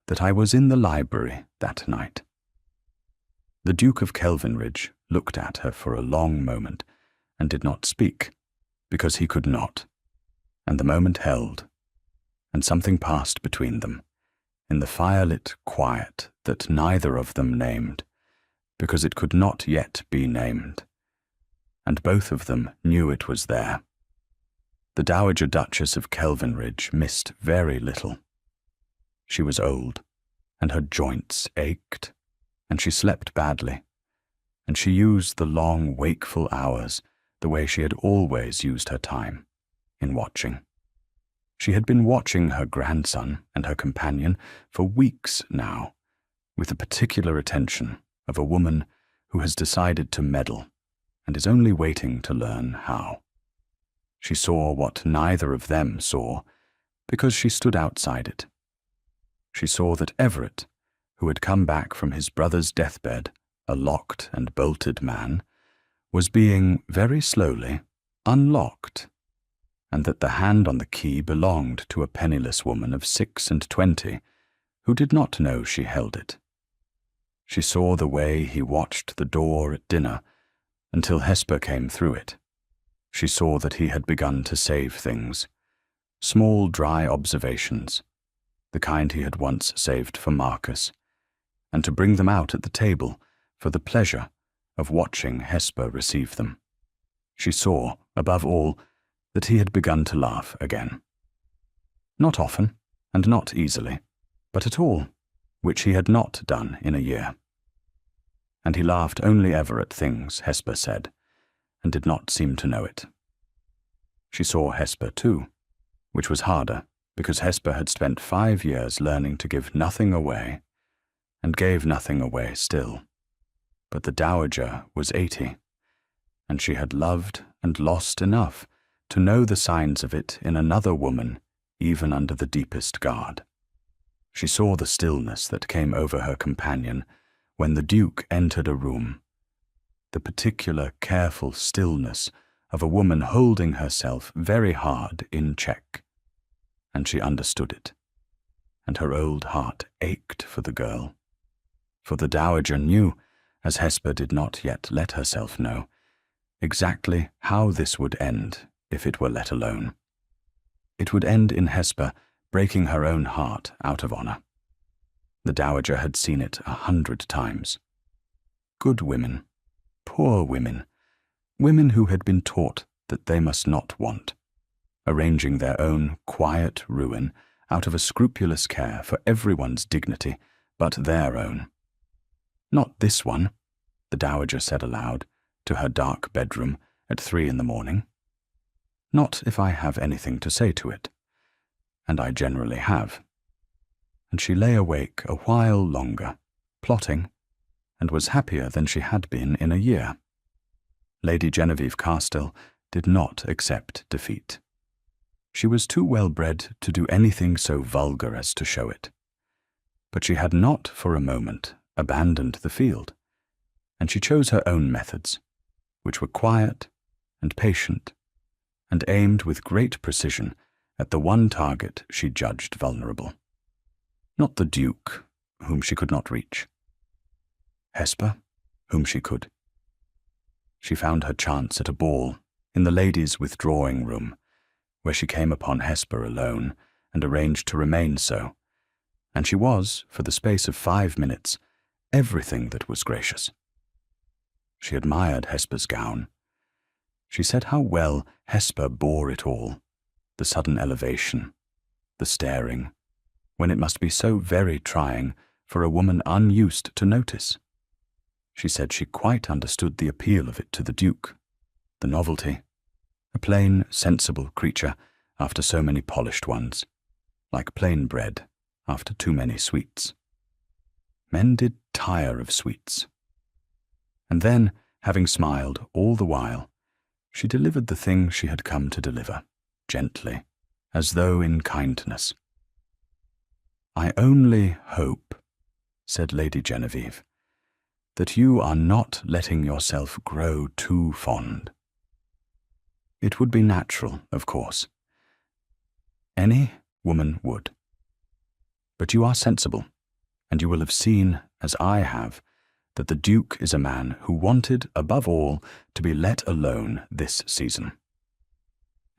that I was in the library that night. The Duke of Kelvinridge looked at her for a long moment and did not speak, because he could not, and the moment held, and something passed between them, in the firelit quiet that neither of them named, because it could not yet be named, and both of them knew it was there. The Dowager Duchess of Kelvinridge missed very little. She was old, and her joints ached, and she slept badly, and she used the long, wakeful hours the way she had always used her time, in watching. She had been watching her grandson and her companion for weeks now, with the particular attention of a woman who has decided to meddle and is only waiting to learn how. She saw what neither of them saw, because she stood outside it. She saw that Everett, who had come back from his brother's deathbed, a locked and bolted man, was being, very slowly, unlocked, and that the hand on the key belonged to a penniless woman of 26, who did not know she held it. She saw the way he watched the door at dinner until Hesper came through it. She saw that he had begun to save things, small dry observations, the kind he had once saved for Marcus, and to bring them out at the table for the pleasure of watching Hesper receive them. She saw, above all, that he had begun to laugh again. Not often, and not easily, but at all, which he had not done in a year. And he laughed only ever at things Hesper said, and did not seem to know it. She saw Hesper too, which was harder, because Hesper had spent 5 years learning to give nothing away, and gave nothing away still. But the Dowager was 80, and she had loved and lost enough to know the signs of it in another woman, even under the deepest guard. She saw the stillness that came over her companion when the Duke entered a room, the particular careful stillness of a woman holding herself very hard in check, and she understood it, and her old heart ached for the girl. For the Dowager knew, as Hesper did not yet let herself know, exactly how this would end if it were let alone. It would end in Hesper breaking her own heart out of honor. The Dowager had seen it 100 times. Good women, poor women, women who had been taught that they must not want, arranging their own quiet ruin out of a scrupulous care for everyone's dignity but their own. Not this one, the Dowager said aloud to her dark bedroom at 3 a.m. Not if I have anything to say to it, and I generally have. And she lay awake a while longer, plotting, and was happier than she had been in a year. Lady Genevieve Carstill did not accept defeat. She was too well bred to do anything so vulgar as to show it. But she had not for a moment abandoned the field, and she chose her own methods, which were quiet and patient, and aimed with great precision at the one target she judged vulnerable. Not the Duke, whom she could not reach. Hesper, whom she could. She found her chance at a ball in the ladies' withdrawing room, where she came upon Hesper alone and arranged to remain so, and she was, for the space of 5 minutes, everything that was gracious. She admired Hesper's gown. She said how well Hesper bore it all, the sudden elevation, the staring, when it must be so very trying for a woman unused to notice. She said she quite understood the appeal of it to the Duke, the novelty, a plain, sensible creature after so many polished ones, like plain bread after too many sweets. Men did tire of sweets. And then, having smiled all the while, she delivered the thing she had come to deliver, gently, as though in kindness. I only hope, said Lady Genevieve, that you are not letting yourself grow too fond. It would be natural, of course. Any woman would. But you are sensible, and you will have seen, as I have, that the Duke is a man who wanted, above all, to be let alone this season.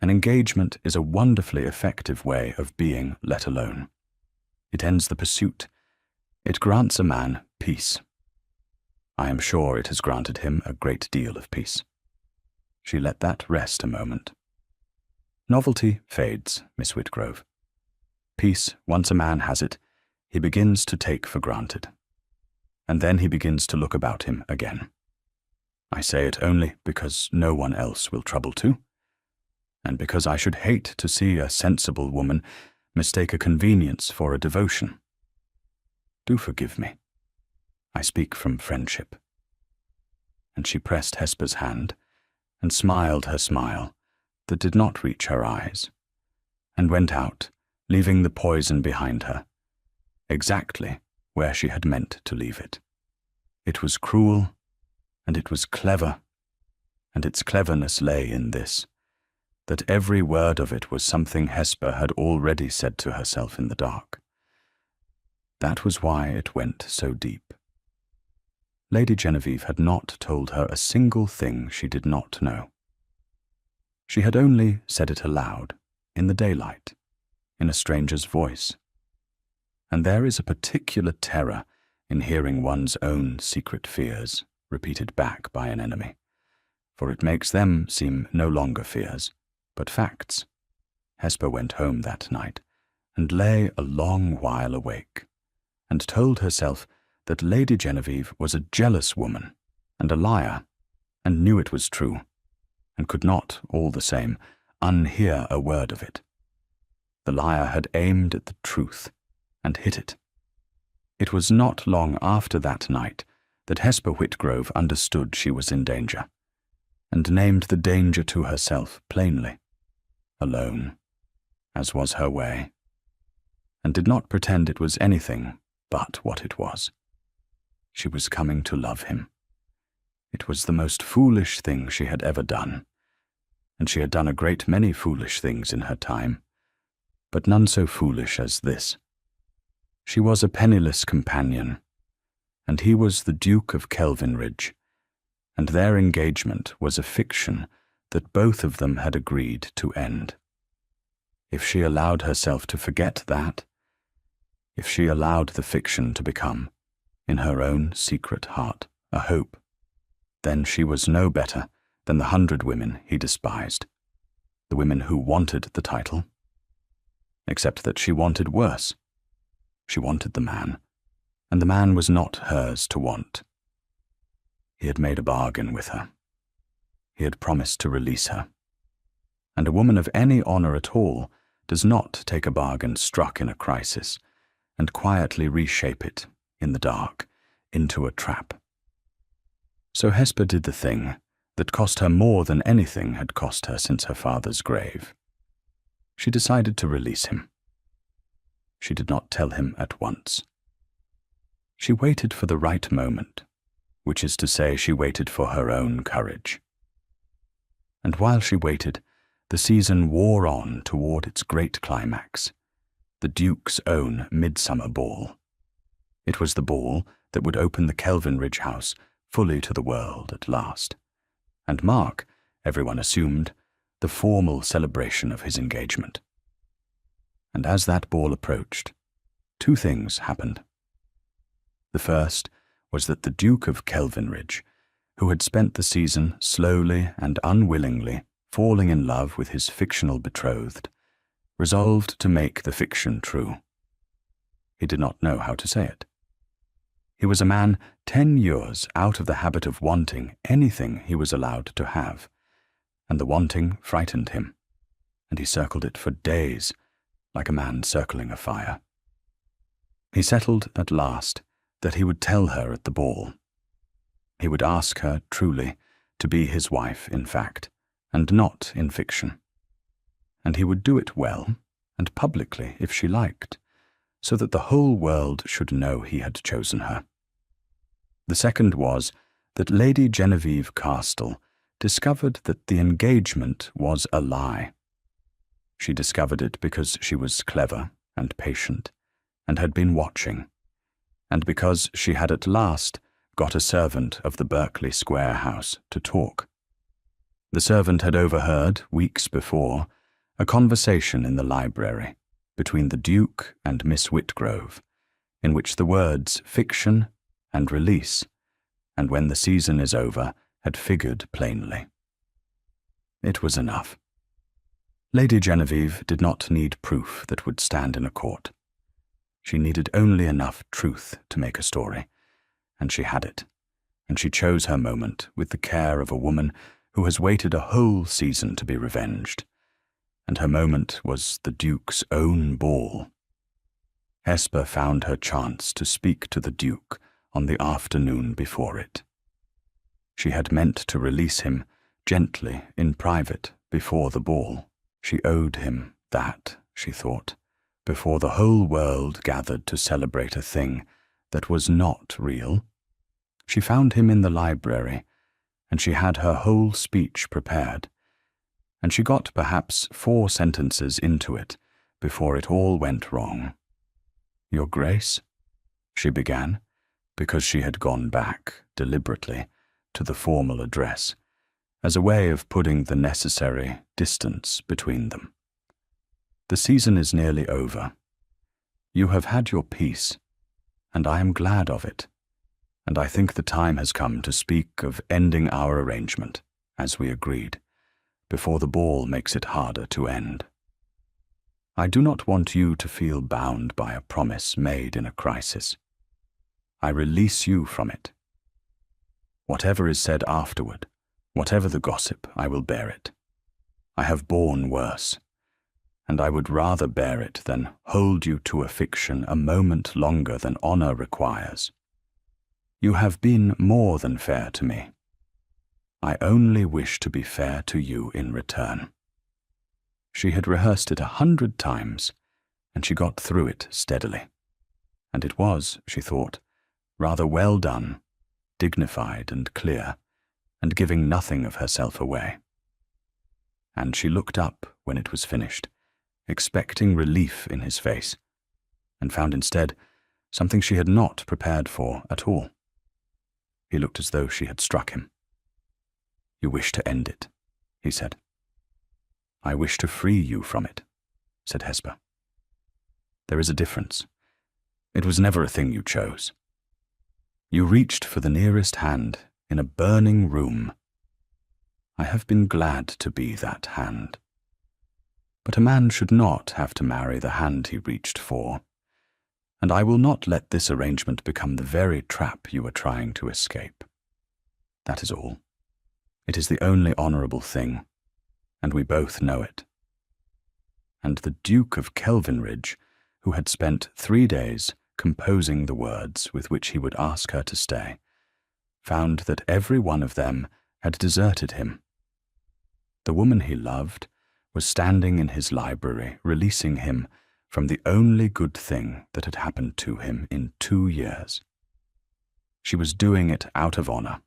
An engagement is a wonderfully effective way of being let alone. It ends the pursuit. It grants a man peace. I am sure it has granted him a great deal of peace. She let that rest a moment. Novelty fades, Miss Whitgrove. Peace, once a man has it, he begins to take for granted. And then he begins to look about him again. I say it only because no one else will trouble to, and because I should hate to see a sensible woman mistake a convenience for a devotion. Do forgive me. I speak from friendship. And she pressed Hesper's hand, and smiled her smile that did not reach her eyes, and went out, leaving the poison behind her, exactly where she had meant to leave it. It was cruel, and it was clever, and its cleverness lay in this, that every word of it was something Hesper had already said to herself in the dark. That was why it went so deep. Lady Genevieve had not told her a single thing she did not know. She had only said it aloud, in the daylight, in a stranger's voice. And there is a particular terror in hearing one's own secret fears repeated back by an enemy, for it makes them seem no longer fears, but facts. Hesper went home that night, and lay a long while awake, and told herself that Lady Genevieve was a jealous woman and a liar, and knew it was true, and could not, all the same, unhear a word of it. The liar had aimed at the truth, and hit it. It was not long after that night that Hesper Whitgrove understood she was in danger, and named the danger to herself plainly, alone, as was her way, and did not pretend it was anything but what it was. She was coming to love him. It was the most foolish thing she had ever done, and she had done a great many foolish things in her time, but none so foolish as this. She was a penniless companion, and he was the Duke of Kelvinridge, and their engagement was a fiction that both of them had agreed to end. If she allowed herself to forget that, if she allowed the fiction to become, in her own secret heart, a hope, then she was no better than the 100 women he despised, the women who wanted the title, except that she wanted worse. She wanted the man, and the man was not hers to want. He had made a bargain with her. He had promised to release her. And a woman of any honor at all does not take a bargain struck in a crisis and quietly reshape it, in the dark, into a trap. So Hesper did the thing that cost her more than anything had cost her since her father's grave. She decided to release him. She did not tell him at once. She waited for the right moment, which is to say she waited for her own courage. And while she waited, the season wore on toward its great climax, the Duke's own midsummer ball. It was the ball that would open the Kelvinridge house fully to the world at last, and mark, everyone assumed, the formal celebration of his engagement. And as that ball approached, 2 things happened. The first was that the Duke of Kelvinridge, who had spent the season slowly and unwillingly falling in love with his fictional betrothed, resolved to make the fiction true. He did not know how to say it. He was a man 10 years out of the habit of wanting anything he was allowed to have, and the wanting frightened him, and he circled it for days, like a man circling a fire. He settled at last that he would tell her at the ball. He would ask her, truly, to be his wife in fact, and not in fiction. And he would do it well, and publicly if she liked, so that the whole world should know he had chosen her. The second was that Lady Genevieve Castle discovered that the engagement was a lie. She discovered it because she was clever and patient, and had been watching, and because she had at last got a servant of the Berkeley Square house to talk. The servant had overheard, weeks before, a conversation in the library between the Duke and Miss Whitgrove, in which the words fiction and release, and when the season is over, had figured plainly. It was enough. Lady Genevieve did not need proof that would stand in a court. She needed only enough truth to make a story, and she had it, and she chose her moment with the care of a woman who has waited a whole season to be revenged, and her moment was the Duke's own ball. Hesper found her chance to speak to the Duke on the afternoon before it. She had meant to release him gently in private before the ball. She owed him that, she thought, before the whole world gathered to celebrate a thing that was not real. She found him in the library, and she had her whole speech prepared, and she got perhaps 4 sentences into it before it all went wrong. "Your Grace," she began, because she had gone back, deliberately, to the formal address, as a way of putting the necessary distance between them. "The season is nearly over. You have had your peace, and I am glad of it, and I think the time has come to speak of ending our arrangement, as we agreed, before the ball makes it harder to end. I do not want you to feel bound by a promise made in a crisis. I release you from it. Whatever is said afterward, whatever the gossip, I will bear it. I have borne worse, and I would rather bear it than hold you to a fiction a moment longer than honor requires. You have been more than fair to me. I only wish to be fair to you in return." She had rehearsed it 100 times, and she got through it steadily. And it was, she thought, rather well done, dignified and clear, and giving nothing of herself away. And she looked up when it was finished, expecting relief in his face, and found instead something she had not prepared for at all. He looked as though she had struck him. "You wish to end it," he said. "I wish to free you from it," said Hesper. "There is a difference. It was never a thing you chose. You reached for the nearest hand in a burning room. I have been glad to be that hand. But a man should not have to marry the hand he reached for, and I will not let this arrangement become the very trap you are trying to escape. That is all. It is the only honorable thing, and we both know it." And the Duke of Kelvinridge, who had spent 3 days composing the words with which he would ask her to stay, found that every one of them had deserted him. The woman he loved was standing in his library, releasing him from the only good thing that had happened to him in 2 years. She was doing it out of honor,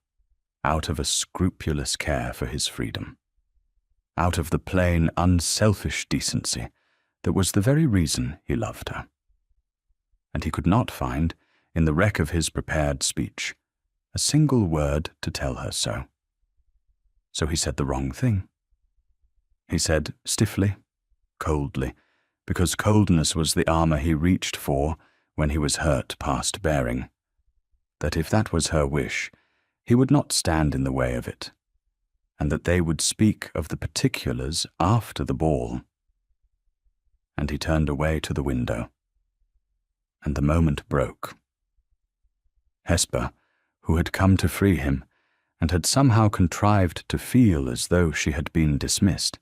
out of a scrupulous care for his freedom, out of the plain, unselfish decency that was the very reason he loved her. And he could not find, in the wreck of his prepared speech, a single word to tell her so. So he said the wrong thing. He said stiffly, coldly, because coldness was the armor he reached for when he was hurt past bearing, that if that was her wish, he would not stand in the way of it, and that they would speak of the particulars after the ball. And he turned away to the window, and the moment broke. Hesper, who had come to free him, and had somehow contrived to feel as though she had been dismissed,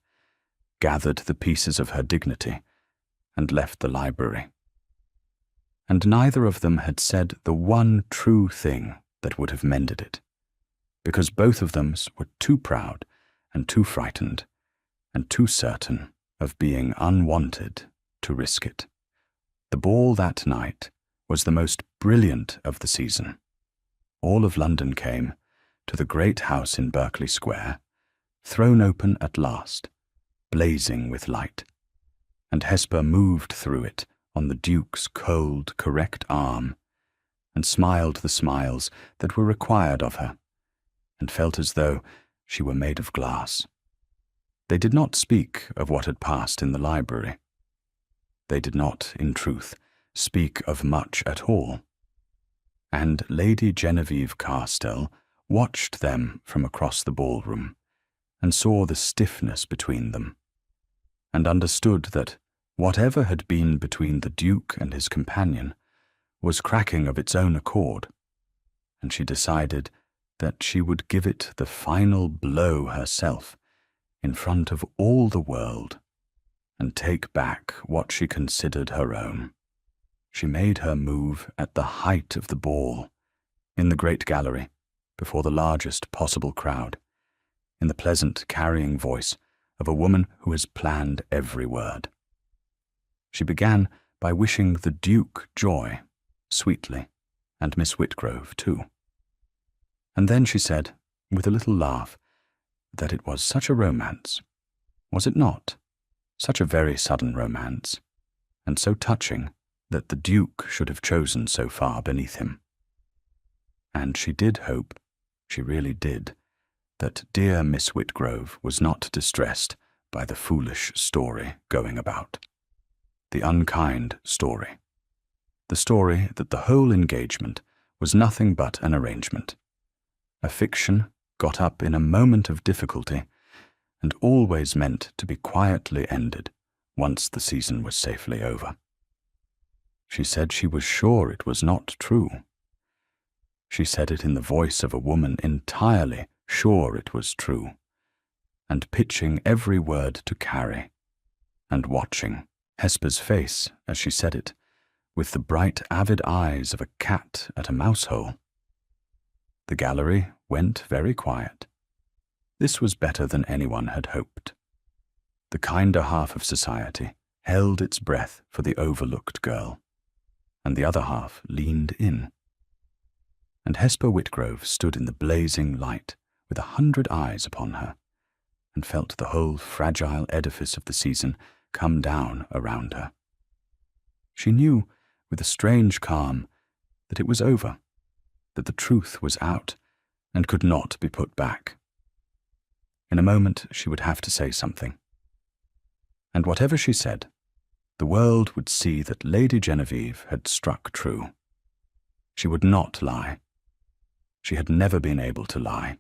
gathered the pieces of her dignity, and left the library. And neither of them had said the one true thing that would have mended it, because both of them were too proud and too frightened and too certain of being unwanted to risk it. The ball that night was the most brilliant of the season. All of London came to the great house in Berkeley Square, thrown open at last, blazing with light, and Hesper moved through it on the Duke's cold, correct arm, and smiled the smiles that were required of her, and felt as though she were made of glass. They did not speak of what had passed in the library. They did not, in truth, speak of much at all. And Lady Genevieve Carstell watched them from across the ballroom, and saw the stiffness between them, and understood that whatever had been between the Duke and his companion was cracking of its own accord, and she decided that she would give it the final blow herself in front of all the world and take back what she considered her own. She made her move at the height of the ball, in the great gallery, before the largest possible crowd, in the pleasant carrying voice of a woman who has planned every word. She began by wishing the Duke joy, sweetly, and Miss Whitgrove too. And then she said, with a little laugh, that it was such a romance. Was it not? Such a very sudden romance, and so touching that the Duke should have chosen so far beneath him. And she did hope, she really did, that dear Miss Whitgrove was not distressed by the foolish story going about. The unkind story. The story that the whole engagement was nothing but an arrangement. A fiction got up in a moment of difficulty, and always meant to be quietly ended once the season was safely over. She said she was sure it was not true. She said it in the voice of a woman entirely sure it was true, and pitching every word to Carrie, and watching Hesper's face as she said it, with the bright avid eyes of a cat at a mouse-hole. The gallery went very quiet. This was better than anyone had hoped. The kinder half of society held its breath for the overlooked girl, and the other half leaned in. And Hesper Whitgrove stood in the blazing light with 100 eyes upon her, and felt the whole fragile edifice of the season come down around her. She knew, with a strange calm, that it was over, that the truth was out, and could not be put back. In a moment she would have to say something. And whatever she said, the world would see that Lady Genevieve had struck true. She would not lie. She had never been able to lie.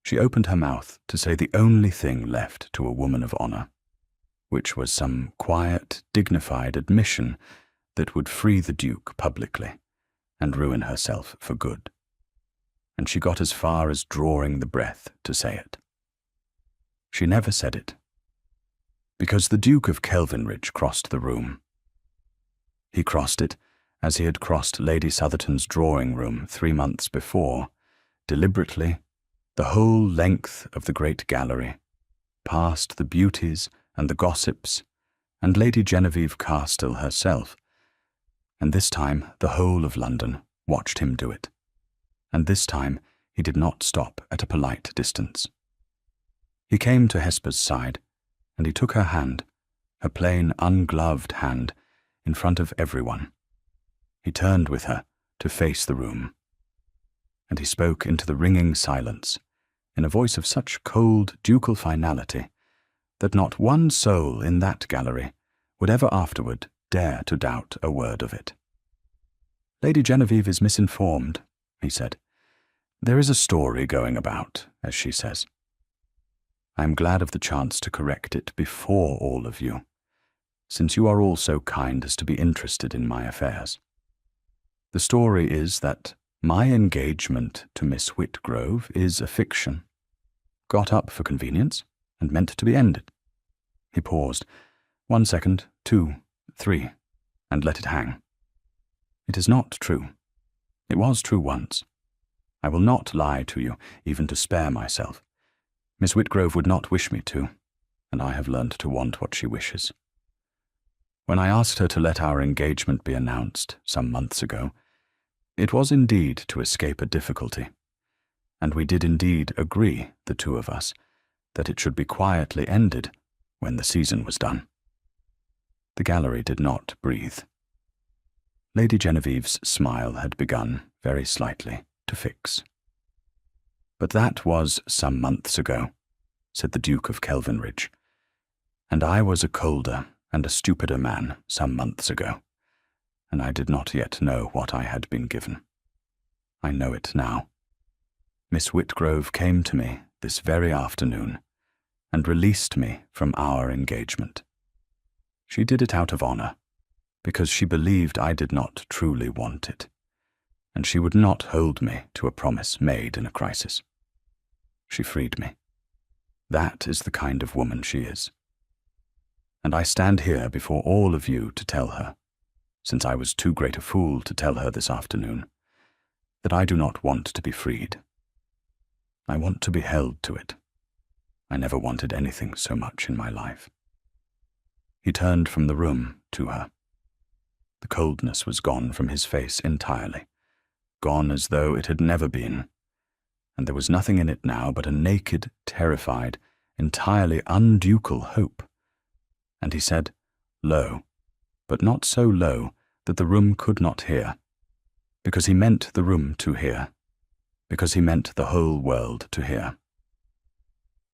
She opened her mouth to say the only thing left to a woman of honor, which was some quiet, dignified admission that would free the Duke publicly and ruin herself for good. And she got as far as drawing the breath to say it. She never said it, because the Duke of Kelvinridge crossed the room. He crossed it as he had crossed Lady Southerton's drawing room 3 months before, deliberately, the whole length of the great gallery, past the beauties and the gossips, and Lady Genevieve Carstell herself, and this time the whole of London watched him do it, and this time he did not stop at a polite distance. He came to Hesper's side, and he took her hand, her plain, ungloved hand, in front of everyone. He turned with her to face the room, and he spoke into the ringing silence, in a voice of such cold, ducal finality, that not one soul in that gallery would ever afterward dare to doubt a word of it. "Lady Genevieve is misinformed," he said. "There is a story going about, as she says. I am glad of the chance to correct it before all of you, since you are all so kind as to be interested in my affairs. The story is that my engagement to Miss Whitgrove is a fiction, got up for convenience and meant to be ended." He paused, 1 second, 2, 3, and let it hang. "It is not true. It was true once. I will not lie to you, even to spare myself. Miss Whitgrove would not wish me to, and I have learned to want what she wishes. When I asked her to let our engagement be announced some months ago, it was indeed to escape a difficulty, and we did indeed agree, the two of us, that it should be quietly ended when the season was done. The gallery did not breathe. Lady Genevieve's smile had begun, very slightly, to fix. "But that was some months ago," said the Duke of Kelvinridge, "and I was a colder and a stupider man some months ago, and I did not yet know what I had been given. I know it now. Miss Whitgrove came to me this very afternoon and released me from our engagement. She did it out of honor, because she believed I did not truly want it, and she would not hold me to a promise made in a crisis. She freed me. That is the kind of woman she is. And I stand here before all of you to tell her, since I was too great a fool to tell her this afternoon, that I do not want to be freed. I want to be held to it. I never wanted anything so much in my life." He turned from the room to her. The coldness was gone from his face entirely, gone as though it had never been, and there was nothing in it now but a naked, terrified, entirely unducal hope. And he said, low, but not so low that the room could not hear, because he meant the room to hear, because he meant the whole world to hear.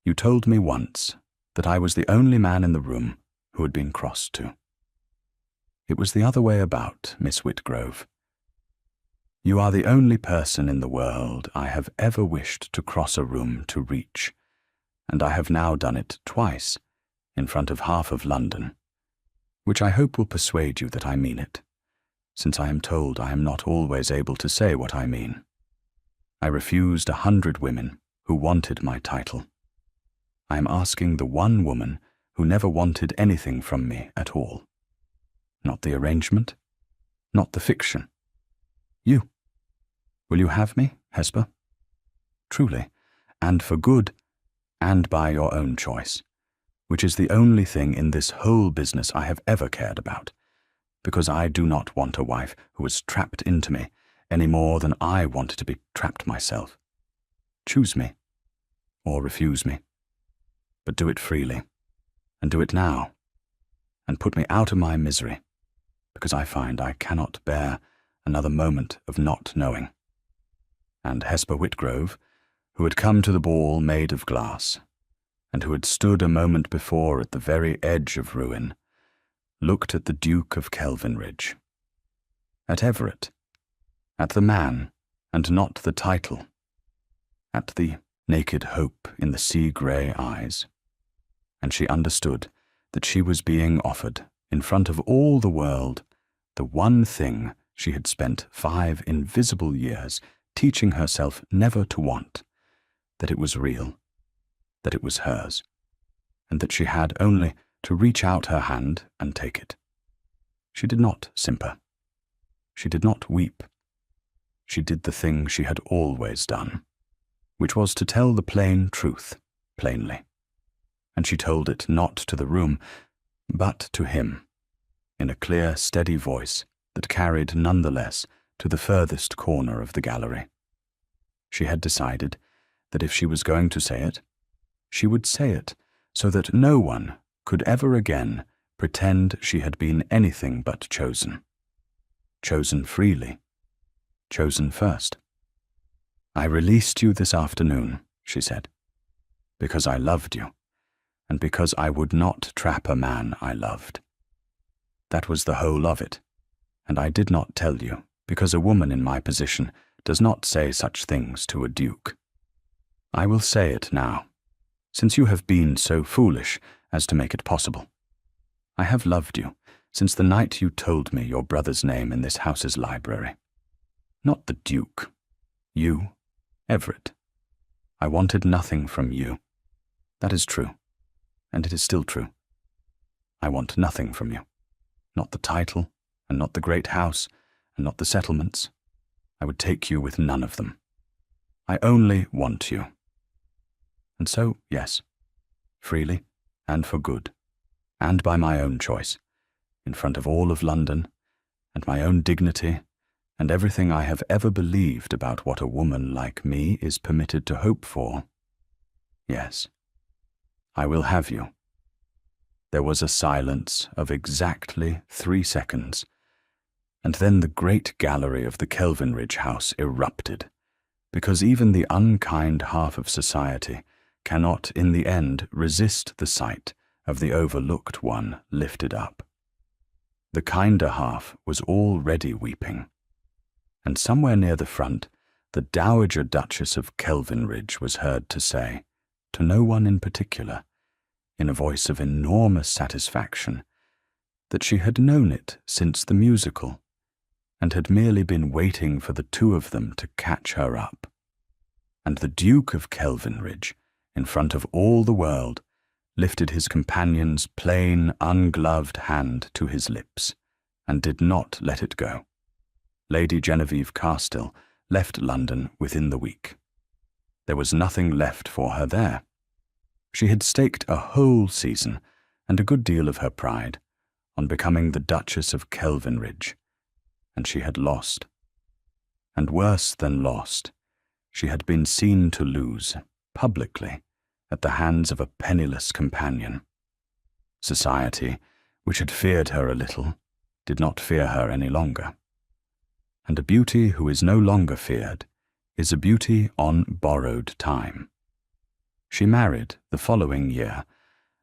"You told me once that I was the only man in the room who had been crossed to. It was the other way about, Miss Whitgrove. You are the only person in the world I have ever wished to cross a room to reach, and I have now done it twice, in front of half of London, which I hope will persuade you that I mean it, since I am told I am not always able to say what I mean. I refused 100 women who wanted my title. I am asking the one woman who never wanted anything from me at all. Not the arrangement, not the fiction. You. Will you have me, Hesper? Truly, and for good, and by your own choice, which is the only thing in this whole business I have ever cared about, because I do not want a wife who is trapped into me any more than I want to be trapped myself. Choose me, or refuse me, but do it freely, and do it now, and put me out of my misery, because I find I cannot bear another moment of not knowing." And Hesper Whitgrove, who had come to the ball made of glass, and who had stood a moment before at the very edge of ruin, looked at the Duke of Kelvinridge, at Everett, at the man and not the title, at the naked hope in the sea-grey eyes, and she understood that she was being offered, in front of all the world, the one thing she had spent 5 invisible years teaching herself never to want, that it was real, that it was hers, and that she had only to reach out her hand and take it. She did not simper. She did not weep. She did the thing she had always done, which was to tell the plain truth plainly. And she told it not to the room, but to him, in a clear, steady voice that carried none the less to the furthest corner of the gallery. She had decided that if she was going to say it, she would say it so that no one could ever again pretend she had been anything but chosen. Chosen freely. Chosen first. "I released you this afternoon," she said, "because I loved you, and because I would not trap a man I loved. That was the whole of it, and I did not tell you, because a woman in my position does not say such things to a duke. I will say it now, since you have been so foolish as to make it possible. I have loved you since the night you told me your brother's name in this house's library. Not the Duke. You, Everett. I wanted nothing from you. That is true, and it is still true. I want nothing from you. Not the title, and not the great house, and not the settlements. I would take you with none of them. I only want you. And so, yes, freely, and for good, and by my own choice, in front of all of London, and my own dignity, and everything I have ever believed about what a woman like me is permitted to hope for. Yes, I will have you. There was a silence of exactly 3 seconds, and then the great gallery of the Kelvinridge house erupted, because even the unkind half of society cannot in the end resist the sight of the overlooked one lifted up. The kinder half was already weeping, and somewhere near the front the Dowager Duchess of Kelvinridge was heard to say, to no one in particular, in a voice of enormous satisfaction, that she had known it since the musical, and had merely been waiting for the two of them to catch her up. And the Duke of Kelvinridge, in front of all the world, lifted his companion's plain, ungloved hand to his lips, and did not let it go. Lady Genevieve Carstill left London within the week. There was nothing left for her there. She had staked a whole season, and a good deal of her pride, on becoming the Duchess of Kelvinridge, and she had lost. And worse than lost, she had been seen to lose, publicly, at the hands of a penniless companion. Society, which had feared her a little, did not fear her any longer. And a beauty who is no longer feared is a beauty on borrowed time. She married, the following year,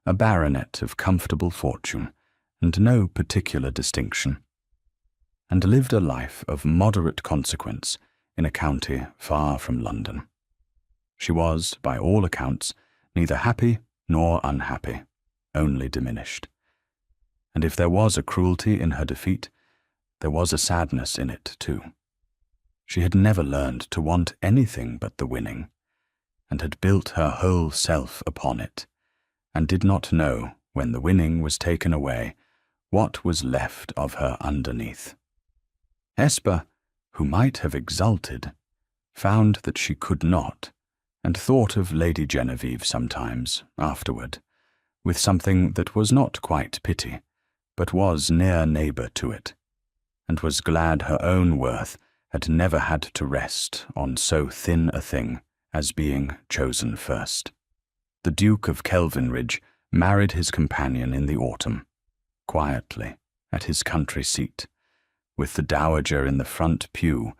a baronet of comfortable fortune and no particular distinction, and lived a life of moderate consequence in a county far from London. She was, by all accounts, neither happy nor unhappy, only diminished. And if there was a cruelty in her defeat, there was a sadness in it too. She had never learned to want anything but the winning, and had built her whole self upon it, and did not know, when the winning was taken away, what was left of her underneath. Hesper, who might have exulted, found that she could not, and thought of Lady Genevieve sometimes, afterward, with something that was not quite pity, but was near neighbour to it, and was glad her own worth had never had to rest on so thin a thing as being chosen first. The Duke of Kelvinridge married his companion in the autumn, quietly, at his country seat, with the Dowager in the front pew,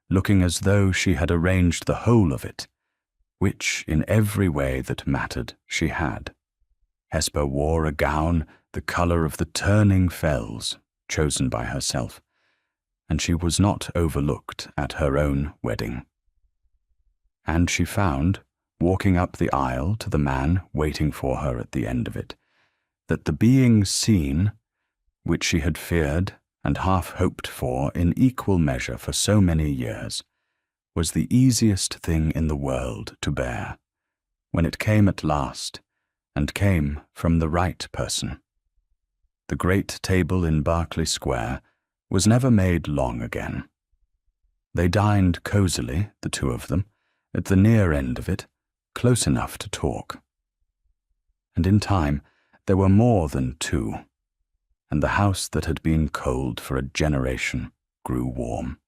looking as though she had arranged the whole of it, which in every way that mattered she had. Hesper wore a gown the colour of the turning fells, chosen by herself, and she was not overlooked at her own wedding. And she found, walking up the aisle to the man waiting for her at the end of it, that the being seen, which she had feared and half hoped for in equal measure for so many years, was the easiest thing in the world to bear, when it came at last, and came from the right person. The great table in Berkeley Square was never made long again. They dined cosily, the two of them, at the near end of it, close enough to talk. And in time there were more than two, and the house that had been cold for a generation grew warm.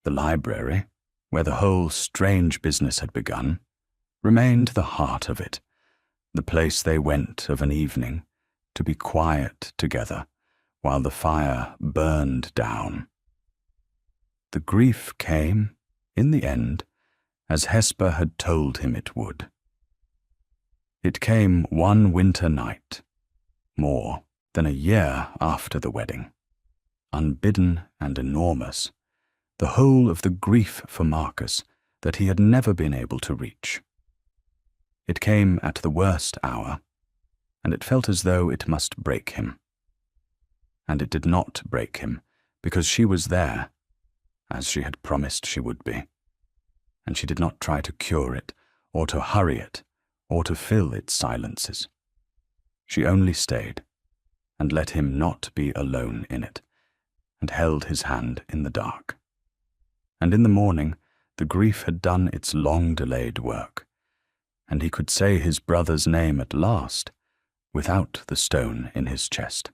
The library, where the whole strange business had begun, remained the heart of it, the place they went of an evening, to be quiet together while the fire burned down. The grief came, in the end, as Hesper had told him it would. It came one winter night, more than a year after the wedding, unbidden and enormous, the whole of the grief for Marcus that he had never been able to reach. It came at the worst hour, and it felt as though it must break him. And it did not break him, because she was there, as she had promised she would be, and she did not try to cure it, or to hurry it, or to fill its silences. She only stayed, and let him not be alone in it, and held his hand in the dark. And in the morning the grief had done its long-delayed work, and he could say his brother's name at last, without the stone in his chest.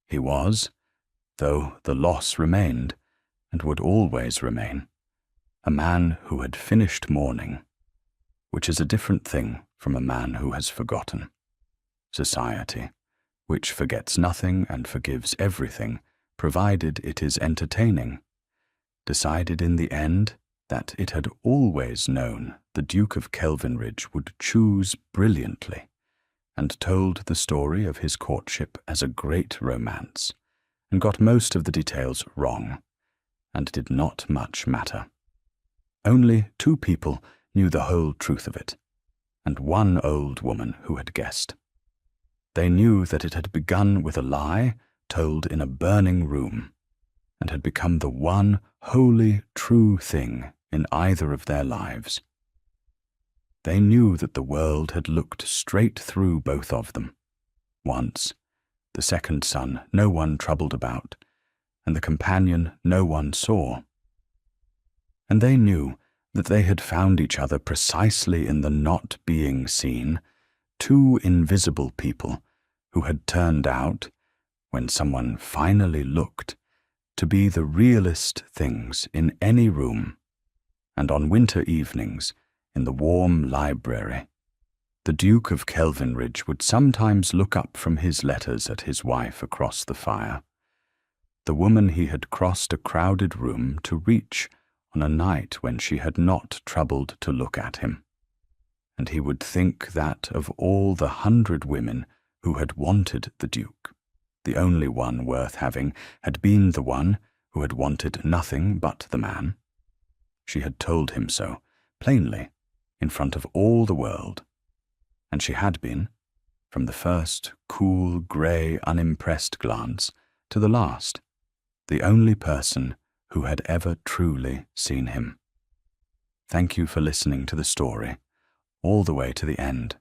He was, though the loss remained, and would always remain, a man who had finished mourning, which is a different thing from a man who has forgotten. society, which forgets nothing and forgives everything, provided it is entertaining, decided in the end that it had always known the Duke of Kelvinridge would choose brilliantly, and told the story of his courtship as a great romance, and got most of the details wrong, and did not much matter. Only 2 people knew the whole truth of it, and 1 old woman who had guessed. They knew that it had begun with a lie told in a burning room, and had become the one wholly true thing in either of their lives. They knew that the world had looked straight through both of them. Once, the second son no one troubled about, and the companion no one saw. And they knew that they had found each other precisely in the not being seen, 2 invisible people who had turned out, when someone finally looked, to be the realest things in any room, and on winter evenings, in the warm library, the Duke of Kelvinridge would sometimes look up from his letters at his wife across the fire, the woman he had crossed a crowded room to reach on a night when she had not troubled to look at him, and he would think that of all the 100 women who had wanted the Duke, the only one worth having had been the one who had wanted nothing but the man. She had told him so, plainly, in front of all the world, and she had been, from the first cool, grey, unimpressed glance to the last, the only person who had ever truly seen him. Thank you for listening to the story, all the way to the end.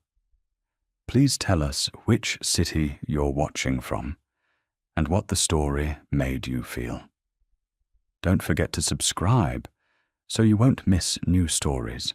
Please tell us which city you're watching from, and what the story made you feel. Don't forget to subscribe so you won't miss new stories.